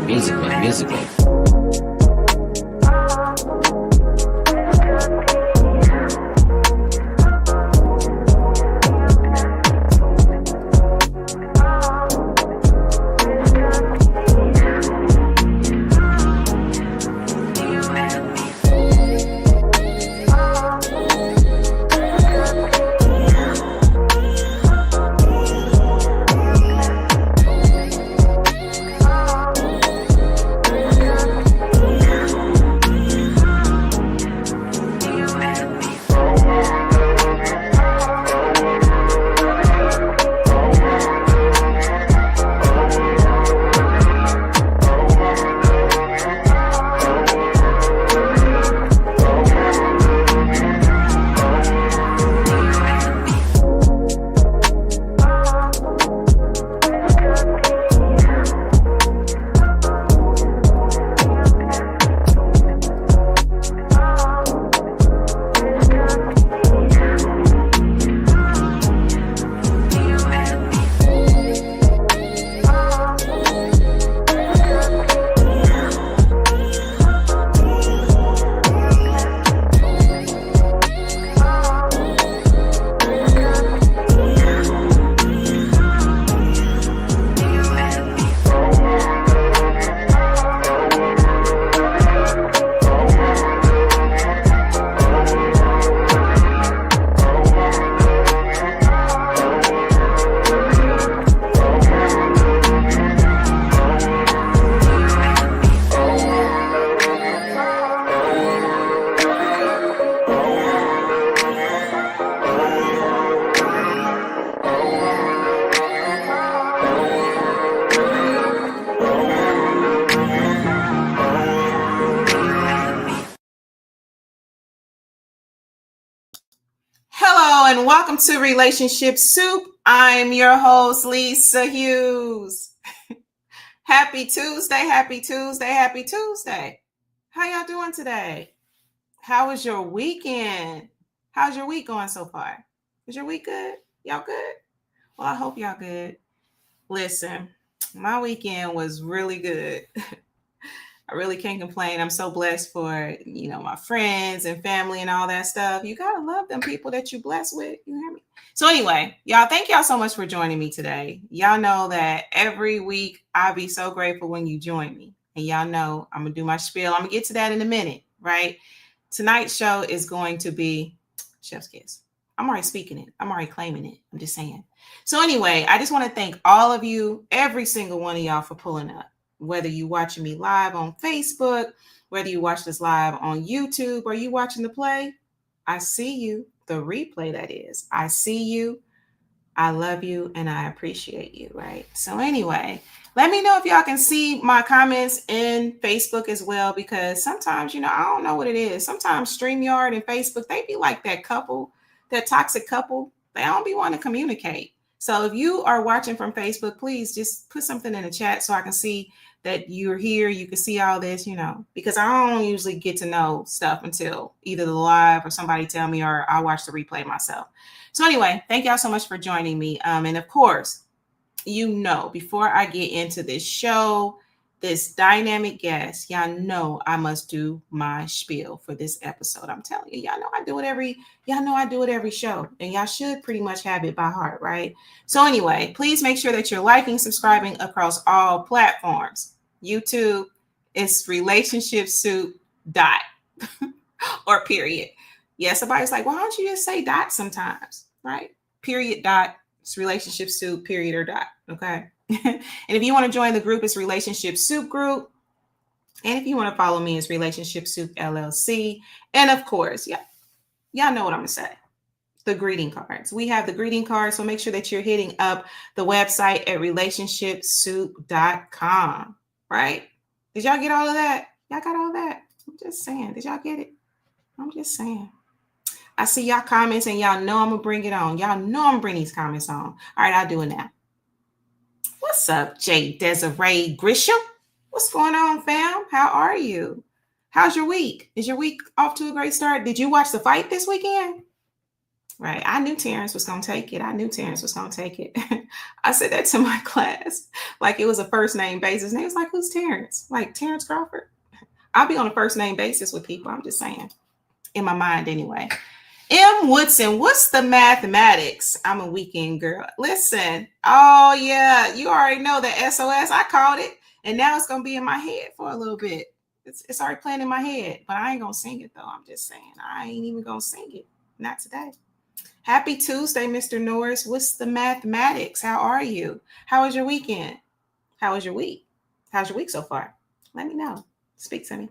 Musically. And welcome to Relationship Soup. I'm your host, Lisa Hughes. Happy Tuesday, happy Tuesday, happy Tuesday. How y'all doing today? How was your weekend? How's your week going so far? Is your week good? Y'all good? Well, I hope y'all good. Listen, my weekend was really good. I really can't complain. I'm so blessed for, my friends and family and all that stuff. You got to love them people that you blessed with. You hear me? So anyway, y'all, thank y'all so much for joining me today. Y'all know that every week I'll be so grateful when you join me. And y'all know I'm going to do my spiel. I'm going to get to that in a minute, right? Tonight's show is going to be Chef's Kiss. I'm already speaking it. I'm already claiming it. I'm just saying. So anyway, I just want to thank all of you, every single one of y'all for pulling up. Whether you watching me live on Facebook, whether you watch this live on YouTube, or you watching the play, I see you, the replay that is. I see you, I love you, and I appreciate you, right? So anyway, let me know if y'all can see my comments in Facebook as well, because sometimes, I don't know what it is. Sometimes StreamYard and Facebook, they be like that couple, that toxic couple. They don't be wanting to communicate. So if you are watching from Facebook, please just put something in the chat so I can see that you're here. You can see all this, because I don't usually get to know stuff until either the live or somebody tell me, or I watch the replay myself. So anyway, thank y'all so much for joining me. And of course, before I get into this show, this dynamic guest, y'all know I must do my spiel for this episode. I'm telling you, y'all know I do it every show, and y'all should pretty much have it by heart, right? So anyway, please make sure that you're liking, subscribing across all platforms. YouTube, it's Relationship Soup dot or period. Yeah, somebody's like, why don't you just say dot sometimes, right? Period dot, it's Relationship Soup, period or dot, okay? And if you want to join the group, it's RelationshipSoupGroup. And if you want to follow me, it's RelationshipSoupLLC. And of course, y'all know what I'm going to say. The greeting cards. We have the greeting cards, so make sure that you're hitting up the website at RelationshipSoup.com, right? Did y'all get all of that? Y'all got all of that? I'm just saying. Did y'all get it? I'm just saying. I see y'all comments, and y'all know I'm going to bring it on. Y'all know I'm going to bring these comments on. All right, I'll do it now. What's up, J. Desiree Grisham? What's going on, fam? How are you? How's your week? Is your week off to a great start? Did you watch the fight this weekend? Right. I knew Terrence was going to take it. I said that to my class, like it was a first name basis. And they was like, who's Terrence? Like Terrence Crawford? I'll be on a first name basis with people. I'm just saying, in my mind anyway. M. Woodson, what's the mathematics? I'm a weekend girl. Listen. Oh, yeah. You already know that SOS. I called it. And now it's going to be in my head for a little bit. It's already playing in my head. But I ain't going to sing it, though. I'm just saying. I ain't even going to sing it. Not today. Happy Tuesday, Mr. Norris. What's the mathematics? How are you? How was your weekend? How was your week? How's your week so far? Let me know. Speak to me.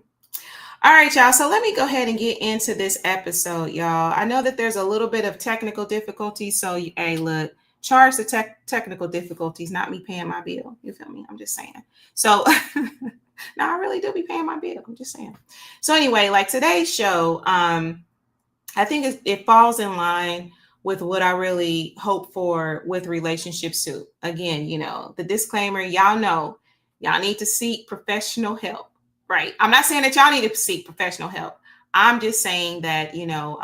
All right, y'all. So let me go ahead and get into this episode, y'all. I know that there's a little bit of technical difficulties. So, hey, look, charge the technical difficulties, not me paying my bill. You feel me? I'm just saying. So, no, I really do be paying my bill. I'm just saying. So anyway, like today's show, I think it falls in line with what I really hope for with Relationship Soup. Again, you know, the disclaimer, y'all know, y'all need to seek professional help, right? I'm not saying that y'all need to seek professional help. I'm just saying that, you know,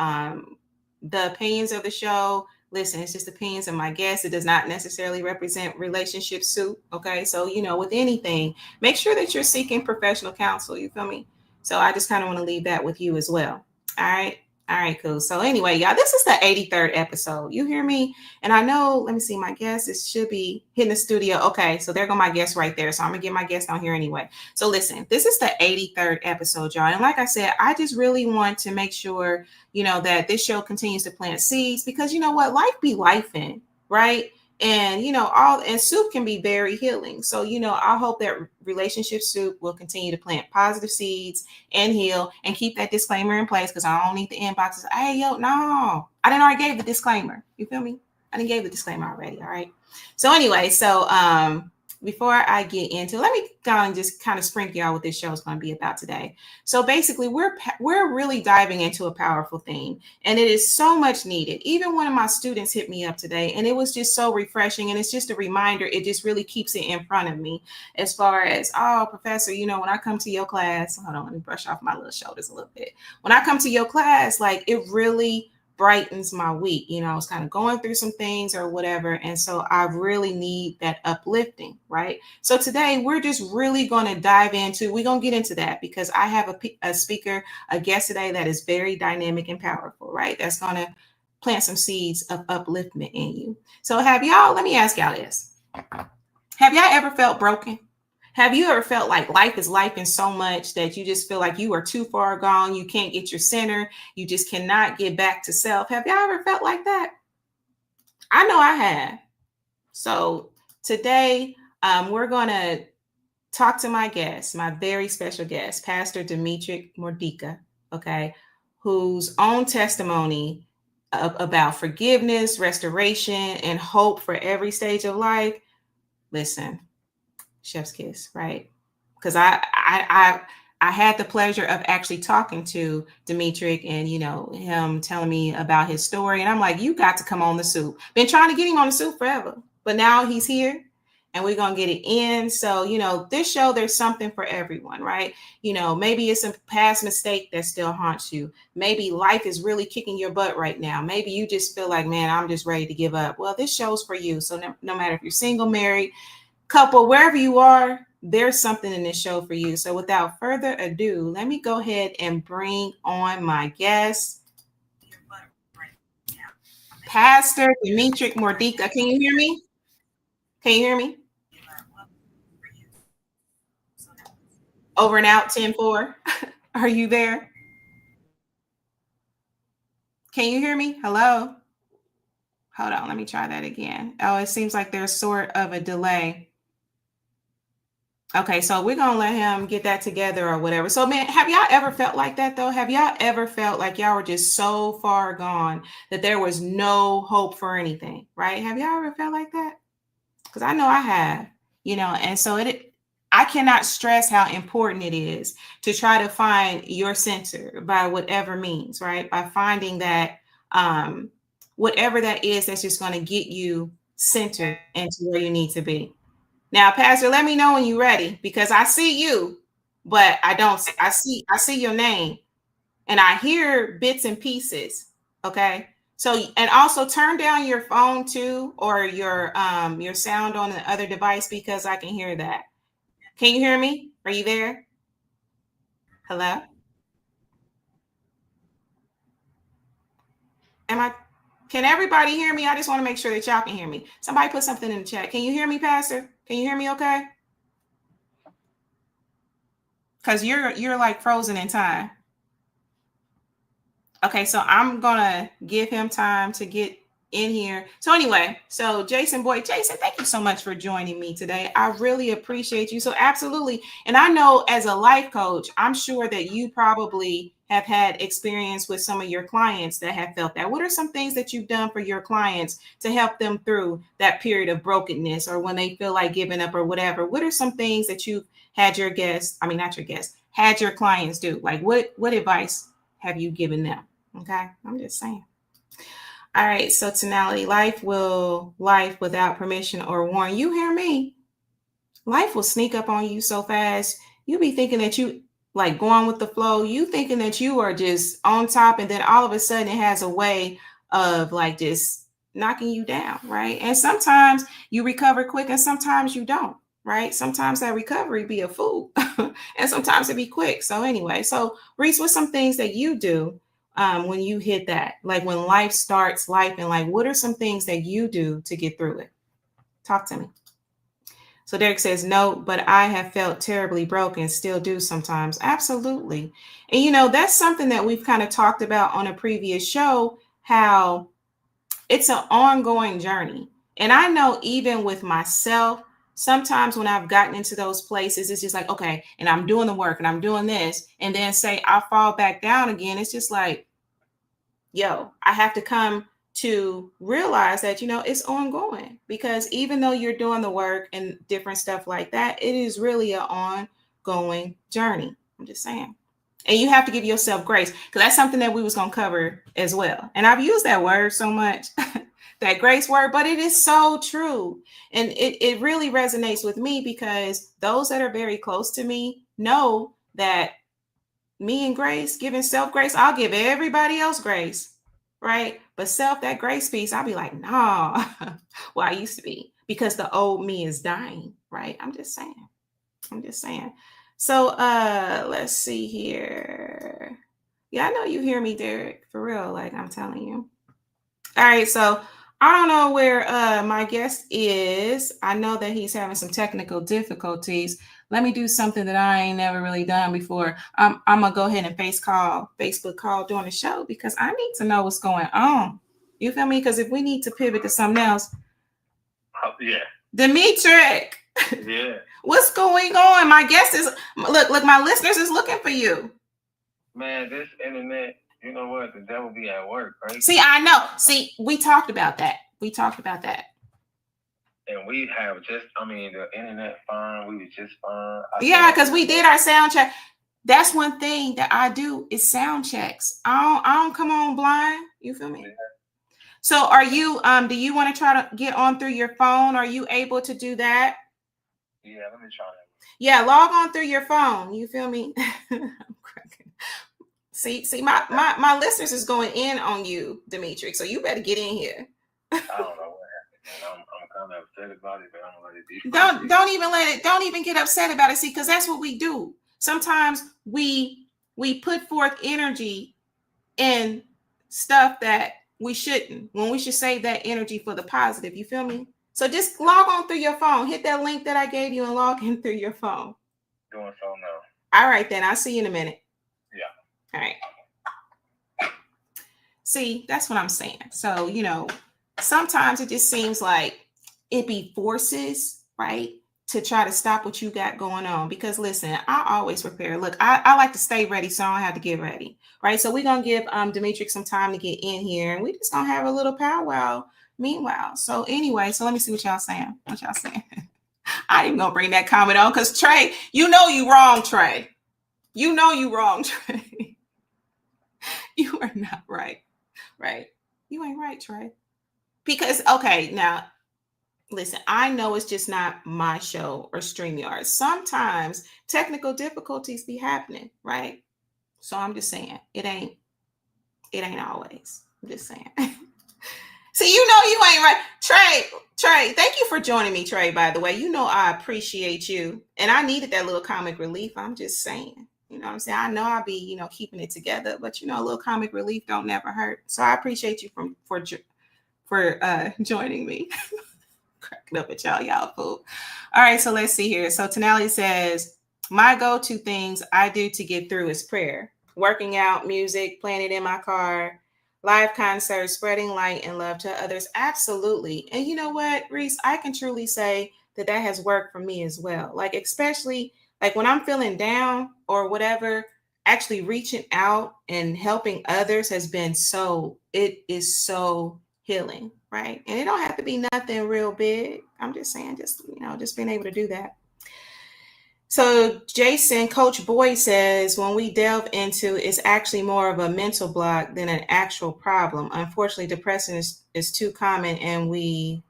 the opinions of the show, listen, it's just opinions of my guests. It does not necessarily represent Relationship Soup, okay? So, you know, with anything, make sure that you're seeking professional counsel, you feel me? So I just kind of want to leave that with you as well, all right? All right, cool. So anyway, y'all, this is the 83rd episode. You hear me? And I know, let me see, my guest, it should be hitting the studio. Okay, so there go my guest right there. So I'm going to get my guest on here anyway. So listen, this is the 83rd episode, y'all. And like I said, I just really want to make sure, you know, that this show continues to plant seeds because you know what? Life be lifing, right? And, you know, and soup can be very healing. So, you know, I hope that Relationship Soup will continue to plant positive seeds and heal and keep that disclaimer in place because I don't need the inboxes. Hey, yo, no, I didn't already gave the disclaimer. You feel me? I didn't give the disclaimer already. All right. So anyway, so before I get into, let me go and just kind of sprinkle y'all what this show is going to be about today. So basically, we're really diving into a powerful theme, and it is so much needed. Even one of my students hit me up today, and it was just so refreshing. And it's just a reminder. It just really keeps it in front of me as far as, oh, professor, you know, when I come to your class, hold on, let me brush off my little shoulders a little bit. When I come to your class, like it really brightens my week. You know, I was kind of going through some things or whatever. And so I really need that uplifting, right? So today we're just really going to dive into, we're going to get into that because I have a speaker, a guest today that is very dynamic and powerful, right? That's going to plant some seeds of upliftment in you. So let me ask y'all this. Have y'all ever felt broken? Have you ever felt like life is life in so much that you just feel like you are too far gone? You can't get your center. You just cannot get back to self. Have y'all ever felt like that? I know I have. So today we're going to talk to my guest, my very special guest, Pastor Demetric Mordica, okay, whose own testimony about forgiveness, restoration, and hope for every stage of life. Listen. Chef's kiss, right? Because I had the pleasure of actually talking to Demetric and, you know, him telling me about his story. And I'm like, you got to come on the soup. Been trying to get him on the soup forever, but now he's here and we're going to get it in. So, you know, this show, there's something for everyone, right? You know, maybe it's a past mistake that still haunts you. Maybe life is really kicking your butt right now. Maybe you just feel like, man, I'm just ready to give up. Well, this show's for you. So no matter if you're single, married, couple, wherever you are, there's something in this show for you. So without further ado, let me go ahead and bring on my guest, Pastor Demetric Mordica. Can you hear me? Can you hear me? Over and out, 10-4. Are you there? Can you hear me? Hello? Hold on, let me try that again. Oh, it seems like there's sort of a delay. Okay, so we're going to let him get that together or whatever. So, man, have y'all ever felt like that, though? Have y'all ever felt like y'all were just so far gone that there was no hope for anything, right? Have y'all ever felt like that? Because I know I have, you know, and so I cannot stress how important it is to try to find your center by whatever means, right? By finding that whatever that is that's just going to get you centered into where you need to be. Now, Pastor, let me know when you're ready because I see you, but I don't. I see your name, and I hear bits and pieces. Okay, So, and also turn down your phone too, or your sound on the other device, because I can hear that. Can you hear me? Are you there? Hello? Can everybody hear me? I just want to make sure that y'all can hear me. Somebody put something in the chat. Can you hear me, Pastor? Can you hear me okay? Because you're like frozen in time. Okay, so I'm gonna give him time to get in here. So anyway, so Jason, thank you so much for joining me today. I really appreciate you. So absolutely. And I know as a life coach, I'm sure that you probably have had experience with some of your clients that have felt that. What are some things that you've done for your clients to help them through that period of brokenness, or when they feel like giving up or whatever? What are some things that you've had your had your clients do? Like what advice have you given them? Okay, I'm just saying. All right, so tonality, life without permission or warning. You hear me? Life will sneak up on you so fast. You be thinking that you like going with the flow. You thinking that you are just on top, and then all of a sudden it has a way of like just knocking you down, right? And sometimes you recover quick, and sometimes you don't, right? Sometimes that recovery be a fool, and sometimes it be quick. So anyway, so Reese, what's some things that you do when you hit that, like when life starts life, and like what are some things that you do to get through it? Talk to me. So Derek says, no, but I have felt terribly broken, still do sometimes. Absolutely. And, you know, that's something that we've kind of talked about on a previous show, how it's an ongoing journey. And I know even with myself, sometimes when I've gotten into those places, it's just like, okay, and I'm doing the work and I'm doing this. And then say I fall back down again. It's just like, yo, I have to come to realize that, you know, it's ongoing, because even though you're doing the work and different stuff like that, it is really an ongoing journey. I'm just saying. And you have to give yourself grace, because that's something that we was going to cover as well. And I've used that word so much, that grace word, but it is so true. And it really resonates with me, because those that are very close to me know that me and grace, giving self grace, I'll give everybody else grace, right? But self, that grace piece, I'll be like, nah. Well, I used to be, because the old me is dying, right? I'm just saying. So let's see here. Yeah, I know you hear me, Derek, for real. Like I'm telling you. All right, so I don't know where my guest is. I know that he's having some technical difficulties. Let me do something that I ain't never really done before. I'm gonna go ahead and Facebook call during the show, because I need to know what's going on. You feel me? Because if we need to pivot to something else. Yeah. Demetric. Yeah. What's going on? My guest is look, my listeners is looking for you. Man, this internet, you know what? The devil be at work, right? See, I know. See, we talked about that. And we have the internet fine. We was just fine. Yeah, because we did our sound check. That's one thing that I do is sound checks. I don't come on blind. You feel me? Yeah. So are you, do you want to try to get on through your phone? Are you able to do that? Yeah, let me try that. Yeah, log on through your phone. You feel me? I'm cracking. See, my listeners is going in on you, Demetric. So you better get in here. I don't know what happened. I'm kind of upset about it, but I'm gonna let it be. Don't even get upset about it. See, because that's what we do. Sometimes we put forth energy in stuff that we shouldn't, when we should save that energy for the positive. You feel me? So just log on through your phone. Hit that link that I gave you and log in through your phone. Doing so now. All right, then. I'll see you in a minute. Yeah. All right. See, that's what I'm saying. So, you know, sometimes it just seems like it be forces, right, to try to stop what you got going on. Because listen, I always prepare. Look, I like to stay ready, so I don't have to get ready, right? So we're going to give Demetric some time to get in here, and we just going to have a little powwow meanwhile. So anyway, so let me see what y'all saying. I ain't going to bring that comment on, because Trey, you know you wrong, Trey. You know you wrong, Trey. You are not right. Right. You ain't right, Trey. Because, okay, now, listen, I know it's just not my show or StreamYard. Sometimes technical difficulties be happening, right? So I'm just saying, it ain't always. I'm just saying. See, you ain't right. Trey, thank you for joining me, Trey, by the way. I appreciate you. And I needed that little comic relief. I'm just saying. You know what I'm saying? I know I'll be, keeping it together, but a little comic relief don't never hurt. So I appreciate you for joining me. Cracking up at y'all fool. All right, so let's see here. So Tenali says, my go-to things I do to get through is prayer, working out, music, playing it in my car, live concerts, spreading light and love to others. Absolutely. And you know what, Reese, I can truly say that has worked for me as well. Like, especially like when I'm feeling down or whatever, actually reaching out and helping others it is so healing, right? And it don't have to be nothing real big. I'm just saying, just being able to do that. So Jason, Coach Boyd says, when we delve into it's actually more of a mental block than an actual problem. Unfortunately, depression is too common, and we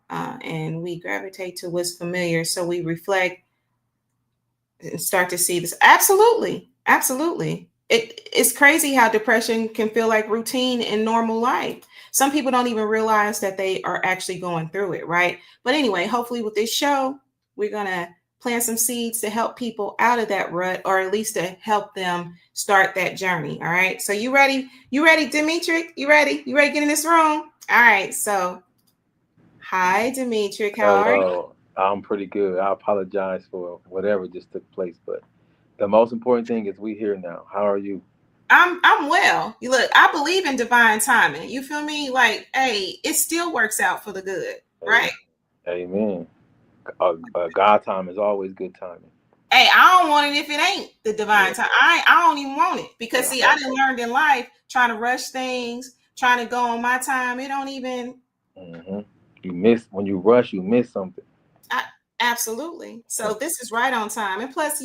gravitate to what's familiar. So we reflect and start to see this. Absolutely. It's crazy how depression can feel like routine in normal life. Some people don't even realize that they are actually going through it, right? But anyway, hopefully with this show, we're going to plant some seeds to help people out of that rut, or at least to help them start that journey. All right. So you ready? Demetric? You ready to get in this room? All right. So hi, Demetric. How are you? Hello. I'm pretty good. I apologize for whatever just took place, but the most important thing is we here now. How are you? I'm well. You look, I believe in divine timing. You feel me? Like, hey, it still works out for the good, right? Amen. God time is always good timing. Hey, I don't want it if it ain't the divine time. I don't even want it, because see, I done learned in life trying to rush things, trying to go on my time. It don't even. Mm-hmm. You miss when you rush. You miss something. Absolutely. So this is right on time. And plus,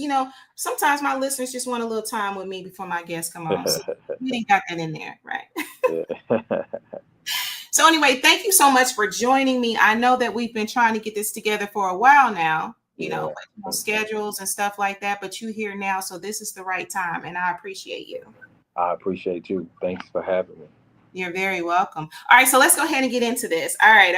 sometimes my listeners just want a little time with me before my guests come on. So we didn't got that in there, right? So anyway, thank you so much for joining me. I know that we've been trying to get this together for a while now, schedules and stuff like that, but you're here now. So this is the right time, and I appreciate you. I appreciate you. Thanks for having me. You're very welcome. All right, so let's go ahead and get into this. All right.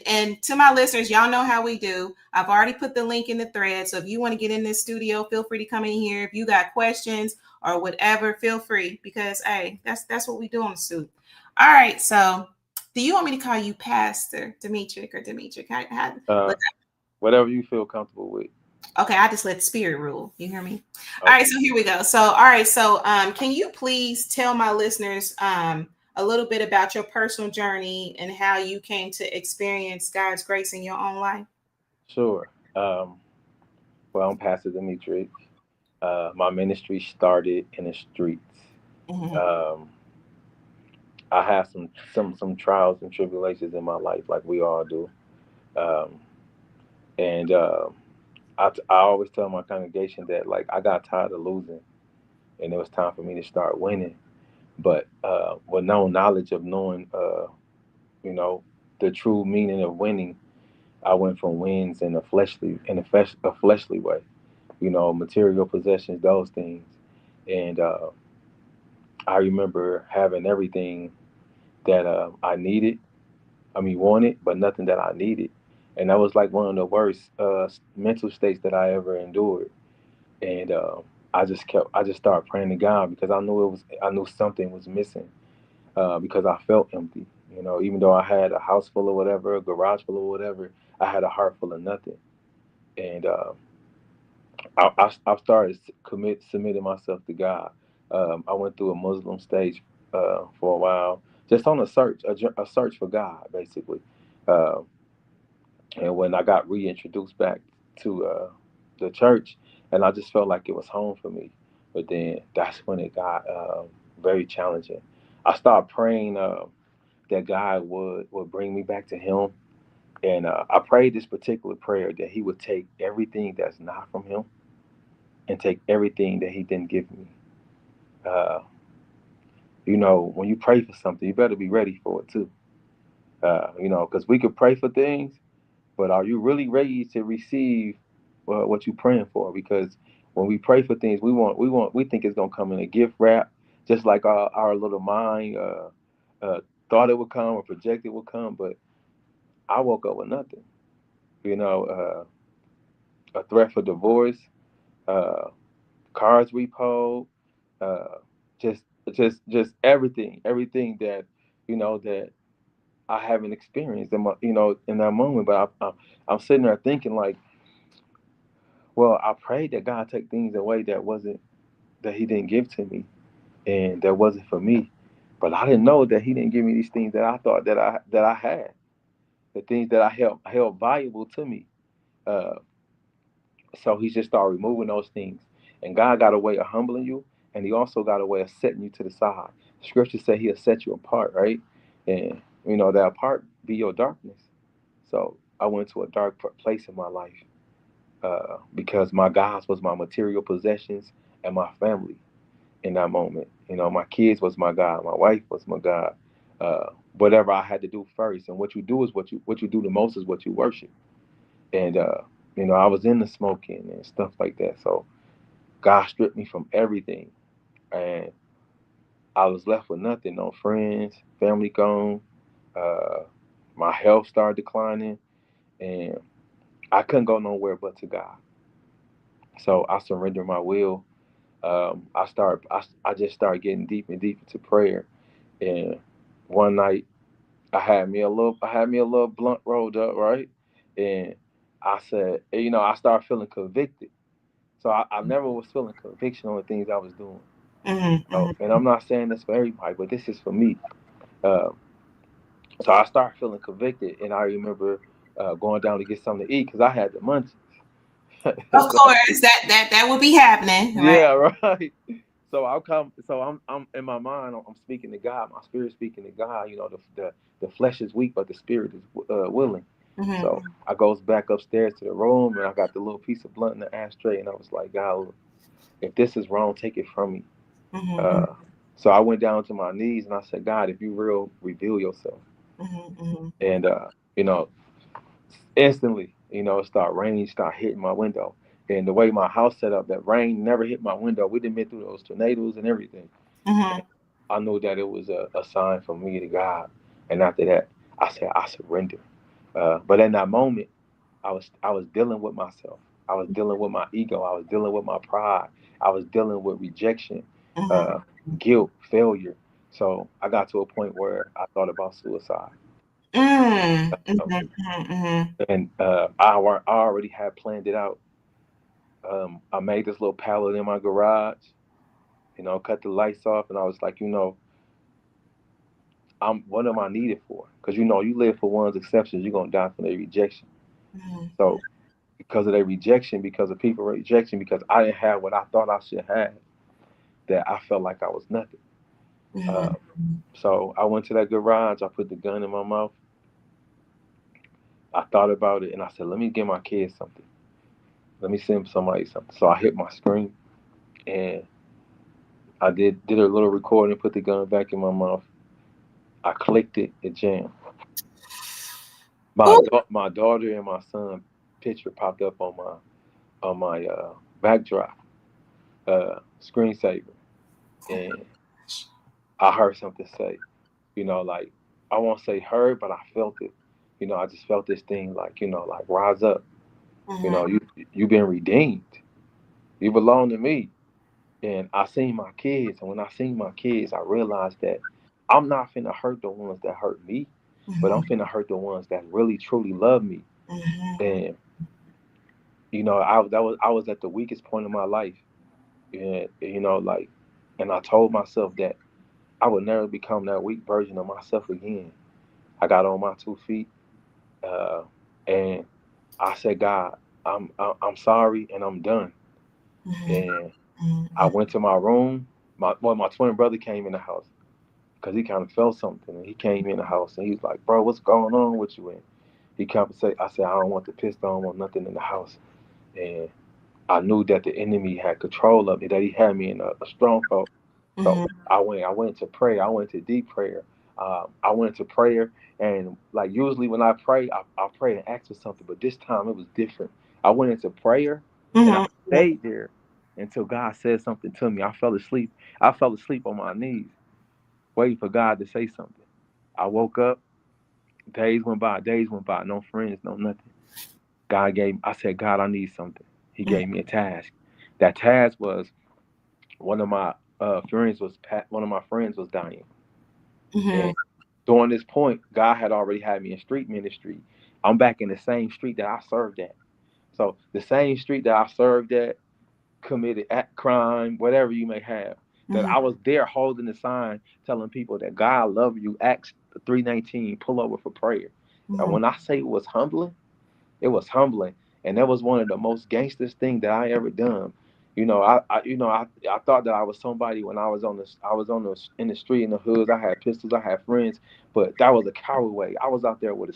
And to my listeners, y'all know how we do. I've already put the link in the thread. So if you want to get in this studio, feel free to come in here. If you got questions or whatever, feel free, because hey, that's what we do on the Soup. All right. So do you want me to call you Pastor Demetric or Demetric? Whatever you feel comfortable with. Okay, I just let the spirit rule. You hear me? Okay. All right, so here we go. So can you please tell my listeners a little bit about your personal journey and how you came to experience God's grace in your own life? Sure. Well, I'm Pastor Demetric. My ministry started in the streets. Mm-hmm. I have some trials and tribulations in my life, like we all do. I always tell my congregation that, like, I got tired of losing, and it was time for me to start winning. But with no knowledge of knowing, the true meaning of winning, I went from wins in a fleshly way, material possessions, those things. And I remember having everything that I wanted, but nothing that I needed. And that was like one of the worst mental states that I ever endured. And I just started praying to God, because I knew something was missing, because I felt empty. Even though I had a house full of whatever, a garage full of whatever, I had a heart full of nothing. And I started submitting myself to God. I went through a Muslim stage for a while, just on a search for God, basically. Uh, and when I got reintroduced back to the church, and I just felt like it was home for me. But then that's when it got very challenging. I started praying that God would bring me back to Him, and I prayed this particular prayer that He would take everything that's not from Him and take everything that He didn't give me. When you pray for something, you better be ready for it too. Because we could pray for things, but are you really ready to receive what you're praying for? Because when we pray for things, we think it's gonna come in a gift wrap, just like our little mind thought it would come or projected would come, but I woke up with nothing. You know, a threat for divorce, uh, cars repo, uh, just just everything that that I haven't experienced in my in that moment. But I'm sitting there thinking like, well, I prayed that God take things away that He didn't give to me and that wasn't for me. But I didn't know that He didn't give me these things that I thought that I had, the things that I held valuable to me. Uh, so He just started removing those things. And God got a way of humbling you, and He also got a way of setting you to the side. Scripture said He'll set you apart, right? And that apart be your darkness. So I went to a dark place in my life because my gods was my material possessions and my family in that moment. My kids was my God, my wife was my God. Whatever I had to do first, and what you do is what you do the most is what you worship. And I was in the smoking and stuff like that. So God stripped me from everything, and I was left with nothing. No friends, family gone. Uh, my health started declining, and I couldn't go nowhere but to God. So I surrendered my will. I just started getting deep and deep into prayer. And one night I had me a little blunt rolled up, right? And I said, I started feeling convicted. So I never was feeling conviction on the things I was doing. And I'm not saying this for everybody, but this is for me. Uh, so I started feeling convicted, and I remember going down to get something to eat because I had the munchies. Of So course, that will be happening, right? yeah, right. So I'm in my mind. I'm speaking to God. My spirit speaking to God. The flesh is weak, but the spirit is willing. Mm-hmm. So I goes back upstairs to the room, and I got the little piece of blunt in the ashtray, and I was like, God, if this is wrong, take it from me. Mm-hmm. Uh, so I went down to my knees and I said, God, if you real, reveal yourself. Mm-hmm. And you know, instantly, it started raining, start hitting my window. And the way my house set up, that rain never hit my window. We didn't been through those tornadoes and everything. Mm-hmm. I knew that it was a sign from me to God. And after that, I said, I surrender. But in that moment, I was dealing with myself. I was dealing with my ego. I was dealing with my pride. I was dealing with rejection, Mm-hmm. uh, guilt, failure. So I got to a point where I thought about suicide. Mm-hmm. Um, Mm-hmm. and I already had planned it out. I made this little pallet in my garage, cut the lights off, and I was like, what am I needed for? Because you live for one's exceptions, you're gonna die from their rejection. Mm-hmm. So because of their rejection, because of people rejection, because I didn't have what I thought I should have, that I felt like I was nothing. Mm-hmm. Uh, so I went to that garage, I put the gun in my mouth, I thought about it, and I said, let me give my kids something. Let me send somebody something. So I hit my screen, and I did a little recording, put the gun back in my mouth. I clicked it, it jammed. Ooh. My daughter and my son picture popped up on my backdrop screensaver, and I heard something say, like I won't say heard, but I felt it. I just felt this thing like like rise up. Mm-hmm. You've been redeemed. You belong to me. And I seen my kids, and when I seen my kids, I realized that I'm not finna hurt the ones that hurt me, but I'm finna hurt the ones that really truly love me. Mm-hmm. And I was at the weakest point of my life, and like, and I told myself that I would never become that weak version of myself again. I got on my 2 feet, uh, and I said, God, I'm sorry, and I'm done. And I Mm-hmm. went to my room. My twin brother came in the house because he kind of felt something, and he came in the house and he was like, "Bro, what's going on with you?" And he kind of said, "I said I don't want the pistol, I don't want nothing in the house." And I knew that the enemy had control of me, that he had me in a stronghold. So Mm-hmm. I went to prayer. I went to deep prayer. I went to prayer, and like usually when I pray, I pray and ask for something, but this time it was different. I went into prayer, and I Mm-hmm. stayed there until God said something to me. I fell asleep. I fell asleep on my knees, waiting for God to say something. I woke up, days went by, no friends, no nothing. I said, God, I need something. He gave me a task. That task was one of my one of my friends was dying. Mm-hmm. And during this point, God had already had me in street ministry. I'm back in the same street that I served at. So the same street that I served at, committed act crime, whatever you may have, that Mm-hmm. I was there holding the sign telling people that God love you, Acts 3:19, pull over for prayer. And Mm-hmm. when I say it was humbling. And that was one of the most gangsters thing that I ever done. I thought that I was somebody when I was on the in the street in the hoods. I had pistols, I had friends, but that was a coward way. I was out there with a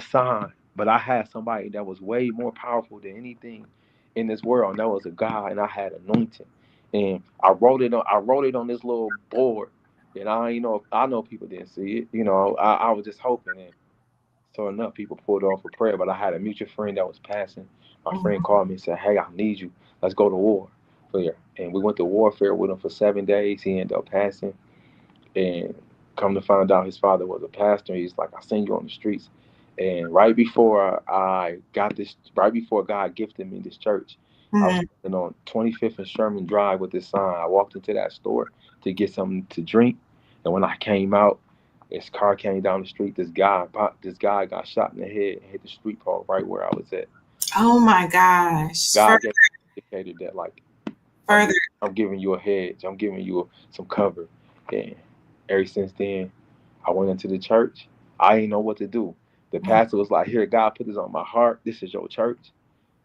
sign, but I had somebody that was way more powerful than anything in this world, and that was a God, and I had anointing, and I wrote it on this little board, and I know people didn't see it. I was just hoping, and so enough people pulled off for prayer. But I had a mutual friend that was passing. My friend called me and said, "Hey, I need you. Let's go to war." And we went to warfare with him for 7 days. He ended up passing. And come to find out, his father was a pastor. He's like, "I seen you on the streets." And right before God gifted me this church, I was Mm-hmm. sitting on 25th and Sherman Drive with this sign. I walked into that store to get something to drink, and when I came out, his car came down the street. This guy got shot in the head and hit the street pole right where I was at. Oh my gosh. God gave me indicated that, like, I'm Further. I'm giving you a hedge. I'm giving you some cover. And ever since then, I went into the church. I didn't know what to do. The pastor was like, "Here, God put this on my heart. This is your church.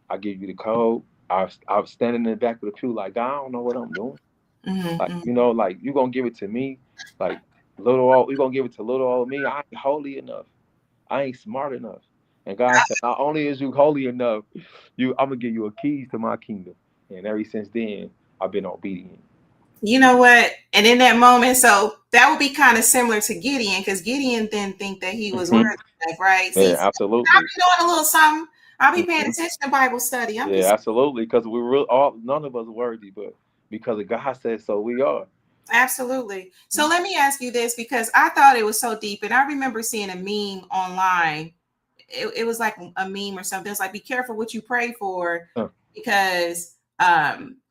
I give you the code." I was standing in the back of the pew like, "God, I don't know what I'm doing." Like, Mm-hmm. like, you gonna give it to me? Like, you gonna give it to little old me? I ain't holy enough. I ain't smart enough. And God said, not only is you holy enough, I'm gonna give you a keys to my kingdom. And ever since then, I've been obedient. You know what? And in that moment, so that would be kind of similar to Gideon, because Gideon didn't think that he was worthy enough, right? Yeah, See, I'll absolutely. be doing a little something. I'll be paying Mhm. attention to Bible study. I'm Yeah, just absolutely. Because we real all none of us worthy, but because of God said so, we are. absolutely. So let me ask you this, because I thought it was so deep, and I remember seeing a meme online. It was like a meme or something. It's like, be careful what you pray for, Huh. because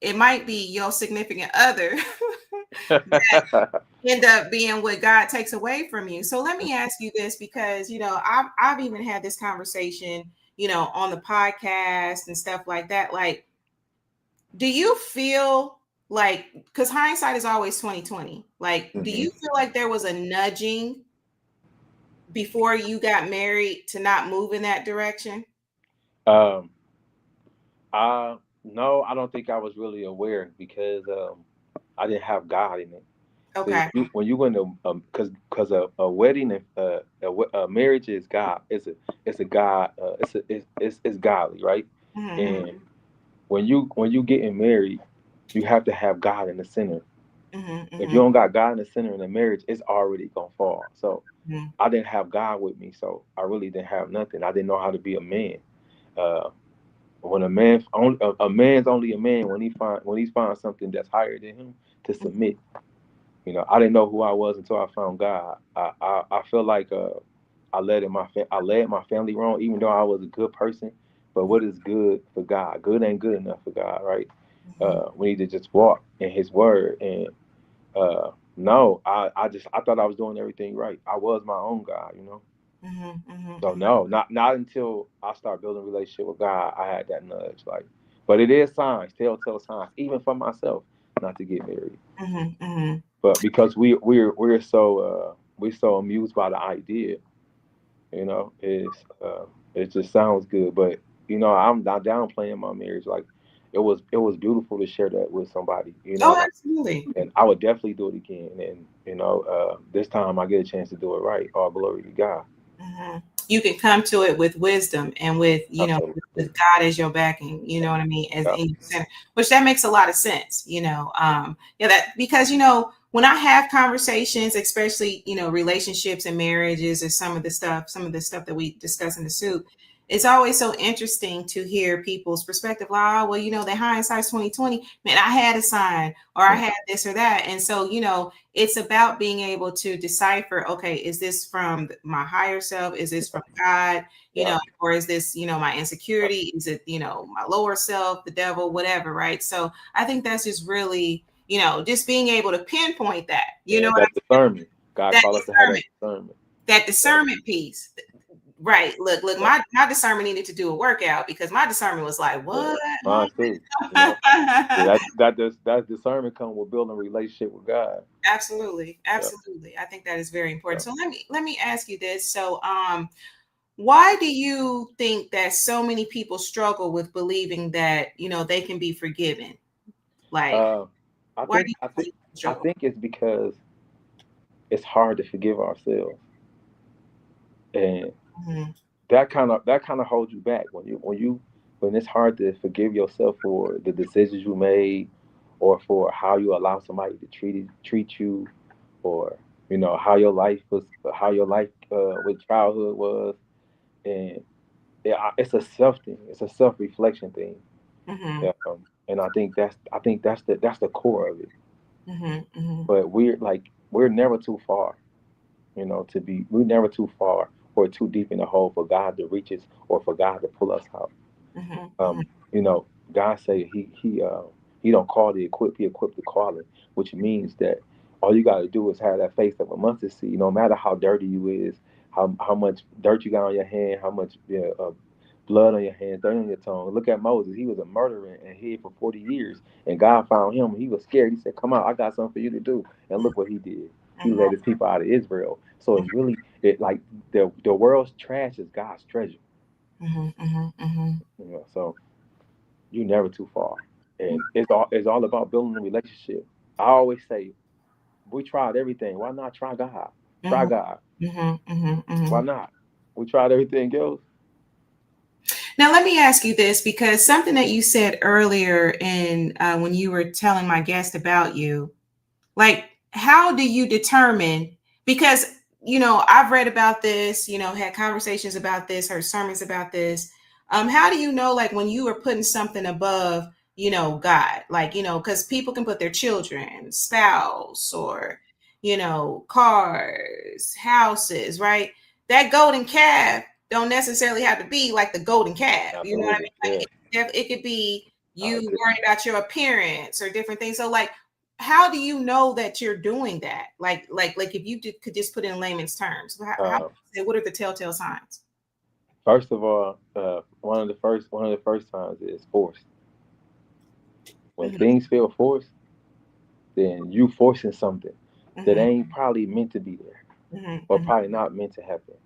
it might be your significant other end up being what God takes away from you. So let me ask you this, because I've even had this conversation, on the podcast and stuff like that. Like, do you feel like, because hindsight is always 2020, like, do Mhm. you feel like there was a nudging before you got married to not move in that direction? Um, no, I don't think I was really aware because I didn't have God in it. See, Okay. when you go into because a wedding and a marriage is God. It's a God. It's godly, right? Mm-hmm. And when you getting married, you have to have God in the center. Mm-hmm. If you don't got God in the center in the marriage, it's already gonna fall. So Mm-hmm. I didn't have God with me, so I really didn't have nothing. I didn't know how to be a man. Uh, when a man's only a man when he finds something that's higher than him to submit. I didn't know who I was until I found God. I feel like I led my family wrong, even though I was a good person. But what is good for God? Good ain't good enough for God, right? Mm-hmm. We need to just walk in His word. And no, I thought I was doing everything right. I was my own God. Mm-hmm. So Mm-hmm. no, not until I start building a relationship with God, I had that nudge. Like, but it is signs, telltale signs, even for myself, not to get married. Mm-hmm. Mm-hmm. But because we're so amused by the idea, it just sounds good. But I'm not downplaying my marriage. Like, it was beautiful to share that with somebody. Oh, Like, absolutely. and I would definitely do it again. And this time I get a chance to do it right. All glory to God. Mm-hmm. You can come to it with wisdom and with Absolutely. with God as your backing. You know what I mean? As Yeah. in your center, which that makes a lot of sense. Yeah, that because when I have conversations, especially relationships and marriages, or some of the stuff that we discuss in the soup, it's always so interesting to hear people's perspective. Like, oh, well, the hindsight's 2020. Man, I had a sign, or I had this or that. And so, it's about being able to decipher, okay, is this from my higher self? Is this from God? Or is this, my insecurity? Is it, my lower self, the devil, whatever, right? So I think that's just really, just being able to pinpoint that, that discernment. God calls us to have that discernment. That discernment piece. Right. Look, my discernment needed to do a workout, because my discernment was like, what? Mine too. That discernment comes with building a relationship with God. Absolutely. Absolutely. I think that is very important. So let me ask you this. So why do you think that so many people struggle with believing that, they can be forgiven? Like, I think it's because it's hard to forgive ourselves. And that kind of holds you back when it's hard to forgive yourself for the decisions you made, or for how you allow somebody to treat you, or how your life with childhood was. And it's a self thing. It's a self-reflection thing. And I think that's the core of it. But we're never too far, we're never too far or too deep in the hole for God to reach us, or for God to pull us out. God say he don't call the equipped, he equipped the calling, which means that all you got to do is have that faith of a mustard seed. No matter how dirty you is, how much dirt you got on your hand, how much blood on your hands, dirt on your tongue. Look at Moses. He was a murderer and hid for 40 years, and God found him. He was scared. He said, "Come out, I got something for you to do." And look what he did. He led his people out of Israel. So it's really like the world's trash is God's treasure. So you're never too far, and it's all about building a relationship. I always say, we tried everything. Why not try God? Try God. Why not? We tried everything else. Now, let me ask you this, because something that you said earlier when you were telling my guest about you, like, how do you determine, because, I've read about this, had conversations about this, heard sermons about this. How do you know, like, when you are putting something above, God, like, because people can put their children, spouse, or, cars, houses, right? That golden calf don't necessarily have to be like the golden calf. Absolutely. You know what I mean? Like, it could be you worrying about your appearance or different things. So, like, how do you know that you're doing that? Like if you could just put it in layman's terms, what are the telltale signs? First of all, one of the first signs is forced. When things feel forced, then you forcing something that ain't probably meant to be there, or probably not meant to happen.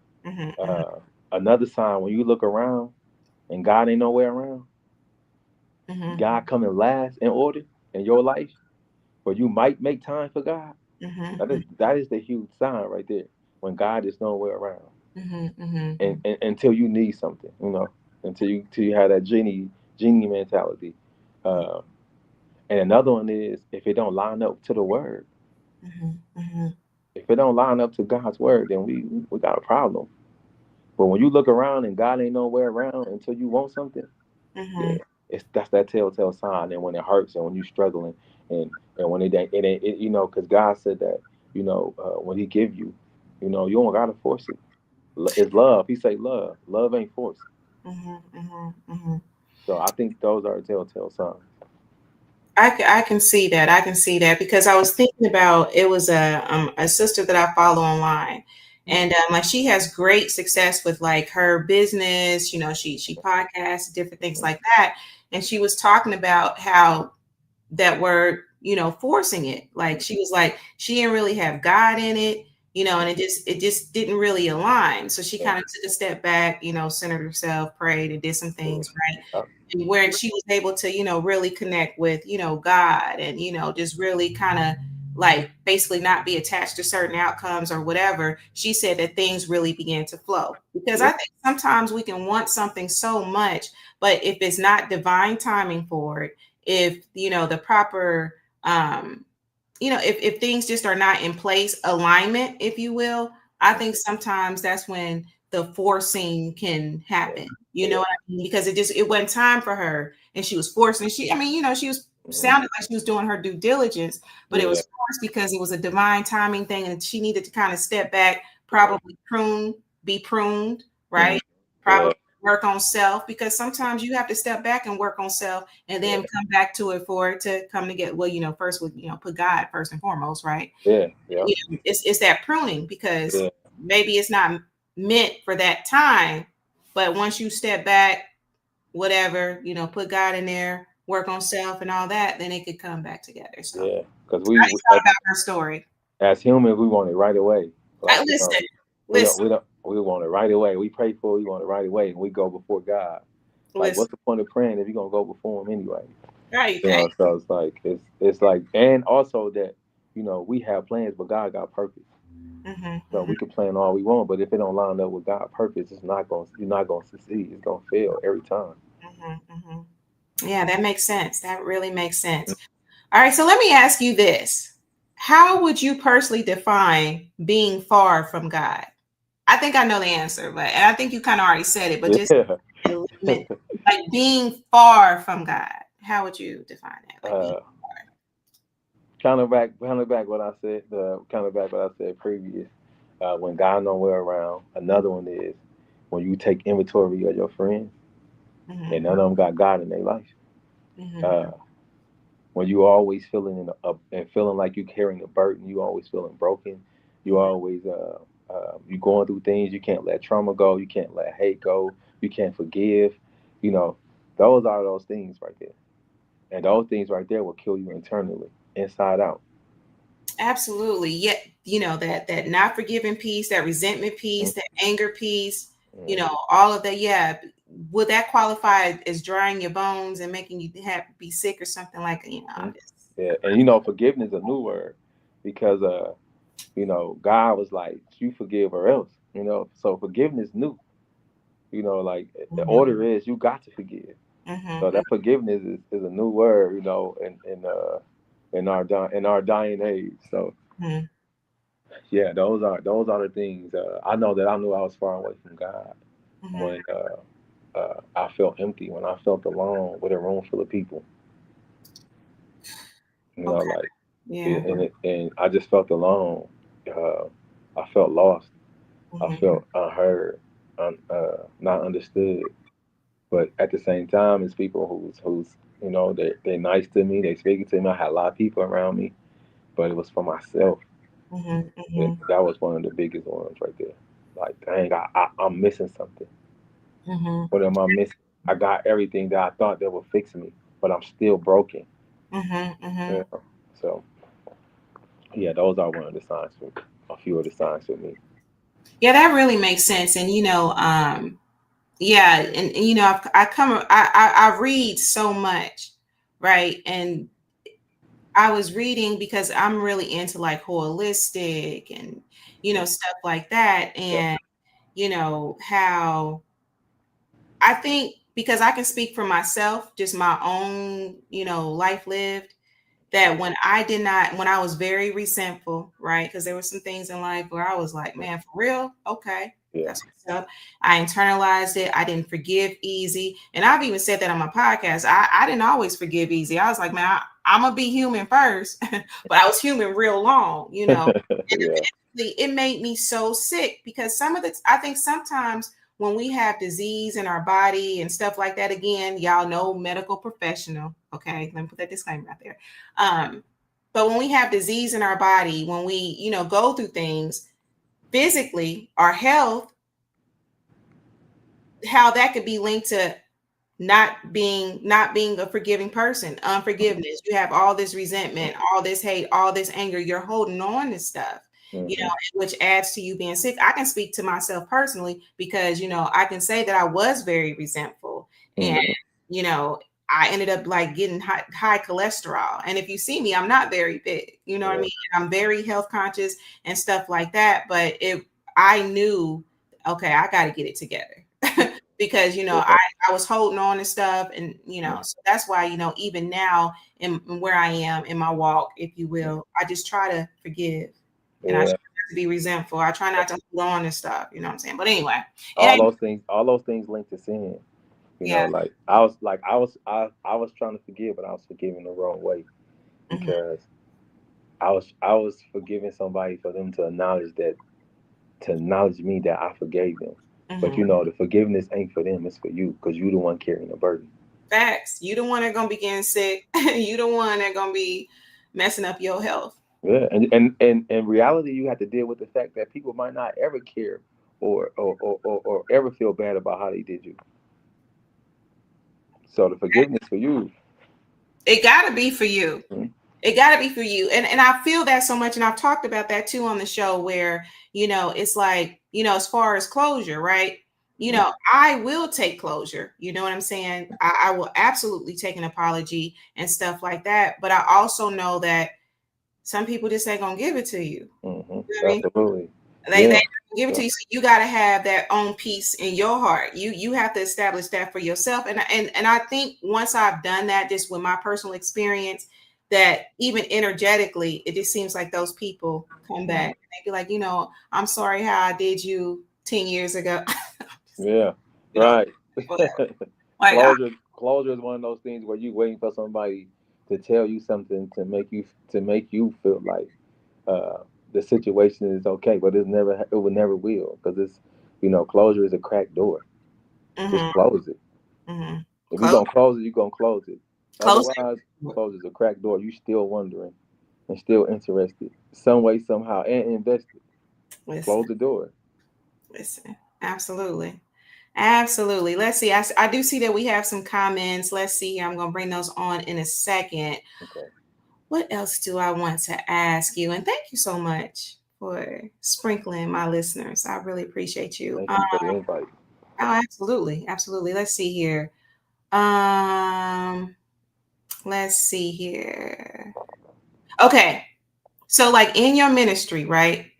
Another sign, when you look around and God ain't nowhere around, God coming last in order in your life, where you might make time for God. That is the huge sign right there, when God is nowhere around. And until you need something, until you have that genie mentality. And another one is if it don't line up to the word. If it don't line up to God's word, then we got a problem. But when you look around and God ain't nowhere around until you want something, that's that telltale sign. And when it hurts, and when you're struggling, and when it ain't, because God said that, when He give you, you don't gotta force it. It's love. He say love. Love ain't forced. So I think those are telltale signs. I can see that. I can see that, because I was thinking about, it was a sister that I follow online, and like, she has great success with, like, her business. She podcasts, different things like that, and she was talking about how that were forcing it. Like, she was like, she didn't really have God in it, and it just didn't really align. So she kind of took a step back, centered herself, prayed, and did some things, right? And where she was able to, really connect with, God, and, just really kind of, like, basically not be attached to certain outcomes or whatever. She said that things really began to flow, because I think sometimes we can want something so much, but if it's not divine timing for it, if, the proper, if things just are not in place, alignment, if you will, I think sometimes that's when the forcing can happen. You know what I mean? Because it wasn't time for her, and she was forced. And she was sounded like she was doing her due diligence, but it was forced because it was a divine timing thing, and she needed to kind of step back, probably be pruned, right? Probably work on self, because sometimes you have to step back and work on self, and then come back to it for it to come together. Well, first with put God first and foremost, right? It's that pruning, because maybe it's not meant for that time. But once you step back, whatever, put God in there, work on self and all that, then it could come back together. So because I just thought about her story. As humans, we want it right away. Like, listen. We want it right away. We pray for it, we want it right away, and we go before God. Like, what's the point of praying if you're gonna go before Him anyway? Right. So it's like it's like, and also that we have plans, but God got purpose. So we can plan all we want, but if it don't line up with God's purpose, you're not gonna succeed. It's gonna fail every time. Yeah, that makes sense. That really makes sense. All right, so let me ask you this: how would you personally define being far from God? I think I know the answer, and I think you kind of already said it, but just like being far from God. How would you define that? Like kind of back what I said. Kind of back what I said previous. When God nowhere around. Another one is when you take inventory of your friends, and none of them got God in their life. When you always feeling and feeling like you carrying a burden, you always feeling broken. You always you going through things. You can't let trauma go. You can't let hate go. You can't forgive. Those are those things right there. And those things right there will kill you internally, inside out. Absolutely. Yet, that not forgiving piece, that resentment piece, that anger piece, all of that. Yeah. Would that qualify as drying your bones and making you be sick or something like that? Yeah. And forgiveness is a new word, because God was like, you forgive or else, so forgiveness new. Like the order is you got to forgive. So that forgiveness is a new word, in our dying age. So yeah, those are the things. I know that I knew I was far away from God when I felt empty, when I felt alone with a room full of people. And I just felt alone. I felt lost. I felt unheard, not understood. But at the same time, it's people who's they're nice to me. They speaking to me. I had a lot of people around me, but it was for myself. And that was one of the biggest ones right there. Like, dang, I'm missing something. What am I missing? I got everything that I thought that would fix me, but I'm still broken. Yeah. So, yeah, those are one of the signs a few of the signs for me. Yeah, that really makes sense. And yeah, and I read so much, right? And I was reading because I'm really into like holistic and stuff like that, and how I think, because I can speak for myself, just my own life lived, that when I was very resentful, right? Because there were some things in life where I was like, man, for real? Okay. That's what's up. I internalized it. I didn't forgive easy. And I've even said that on my podcast. I didn't always forgive easy. I was like, man, I'm going to be human first. But I was human real long, And eventually it made me so sick, because I think sometimes when we have disease in our body and stuff like that, again, y'all know, medical professional. Okay. Let me put that disclaimer out there. But when we have disease in our body, when we, go through things physically, our health, how that could be linked to not being a forgiving person, unforgiveness. You have all this resentment, all this hate, all this anger. You're holding on to stuff, which adds to you being sick. I can speak to myself personally, because, I can say that I was very resentful, and, I ended up like getting high cholesterol. And if you see me, I'm not very big, what I mean? I'm very health conscious and stuff like that. But I knew, okay, I got to get it together. Because, I was holding on to stuff, and, so that's why, even now in where I am in my walk, if you will, I just try to forgive, and I try to be resentful. I try not to hold on to stuff. You know what I'm saying? But anyway, all those things linked to sin. You know, like I was trying to forgive, but I was forgiving the wrong way, because I was forgiving somebody for them to acknowledge me that I forgave them. But you know, the forgiveness ain't for them, it's for you, because you the one carrying the burden. Facts. You the one that gonna be getting sick. You the one that gonna be messing up your health. Yeah, and in reality, you have to deal with the fact that people might not ever care or ever feel bad about how they did you. So the forgiveness for you. It gotta be for you. It gotta be for you. And I feel that so much. And I've talked about that too on the show, where, you know, it's like, you know, as far as closure, right? You know, I will take closure. You know what I'm saying? I will absolutely take an apology and stuff like that. But I also know that some people just ain't gonna give it to you. You know what I mean? Absolutely. They give it to you. So you got to have that own peace in your heart. You have to establish that for yourself. And I think once I've done that, just with my personal experience, that even energetically, it just seems like those people come back. And they be like, you know, I'm sorry how I did you 10 years ago. Right. Like, closure is one of those things where you waiting for somebody to tell you something to make you feel like the situation is okay, but it never will, because it's, you know, closure is a cracked door. Just close it. If you're gonna close it, you're gonna close it. Otherwise, close is a cracked door. You still wondering and still interested, some way, somehow, and invested. Close the door. Listen, absolutely. Let's see. I do see that we have some comments. Let's see. I'm going to bring those on in a second. Okay. What else do I want to ask you? And thank you so much for sprinkling my listeners. I really appreciate you. Thank you for the invite. Oh, absolutely. Let's see here. Let's see here. Okay. So like in your ministry, right?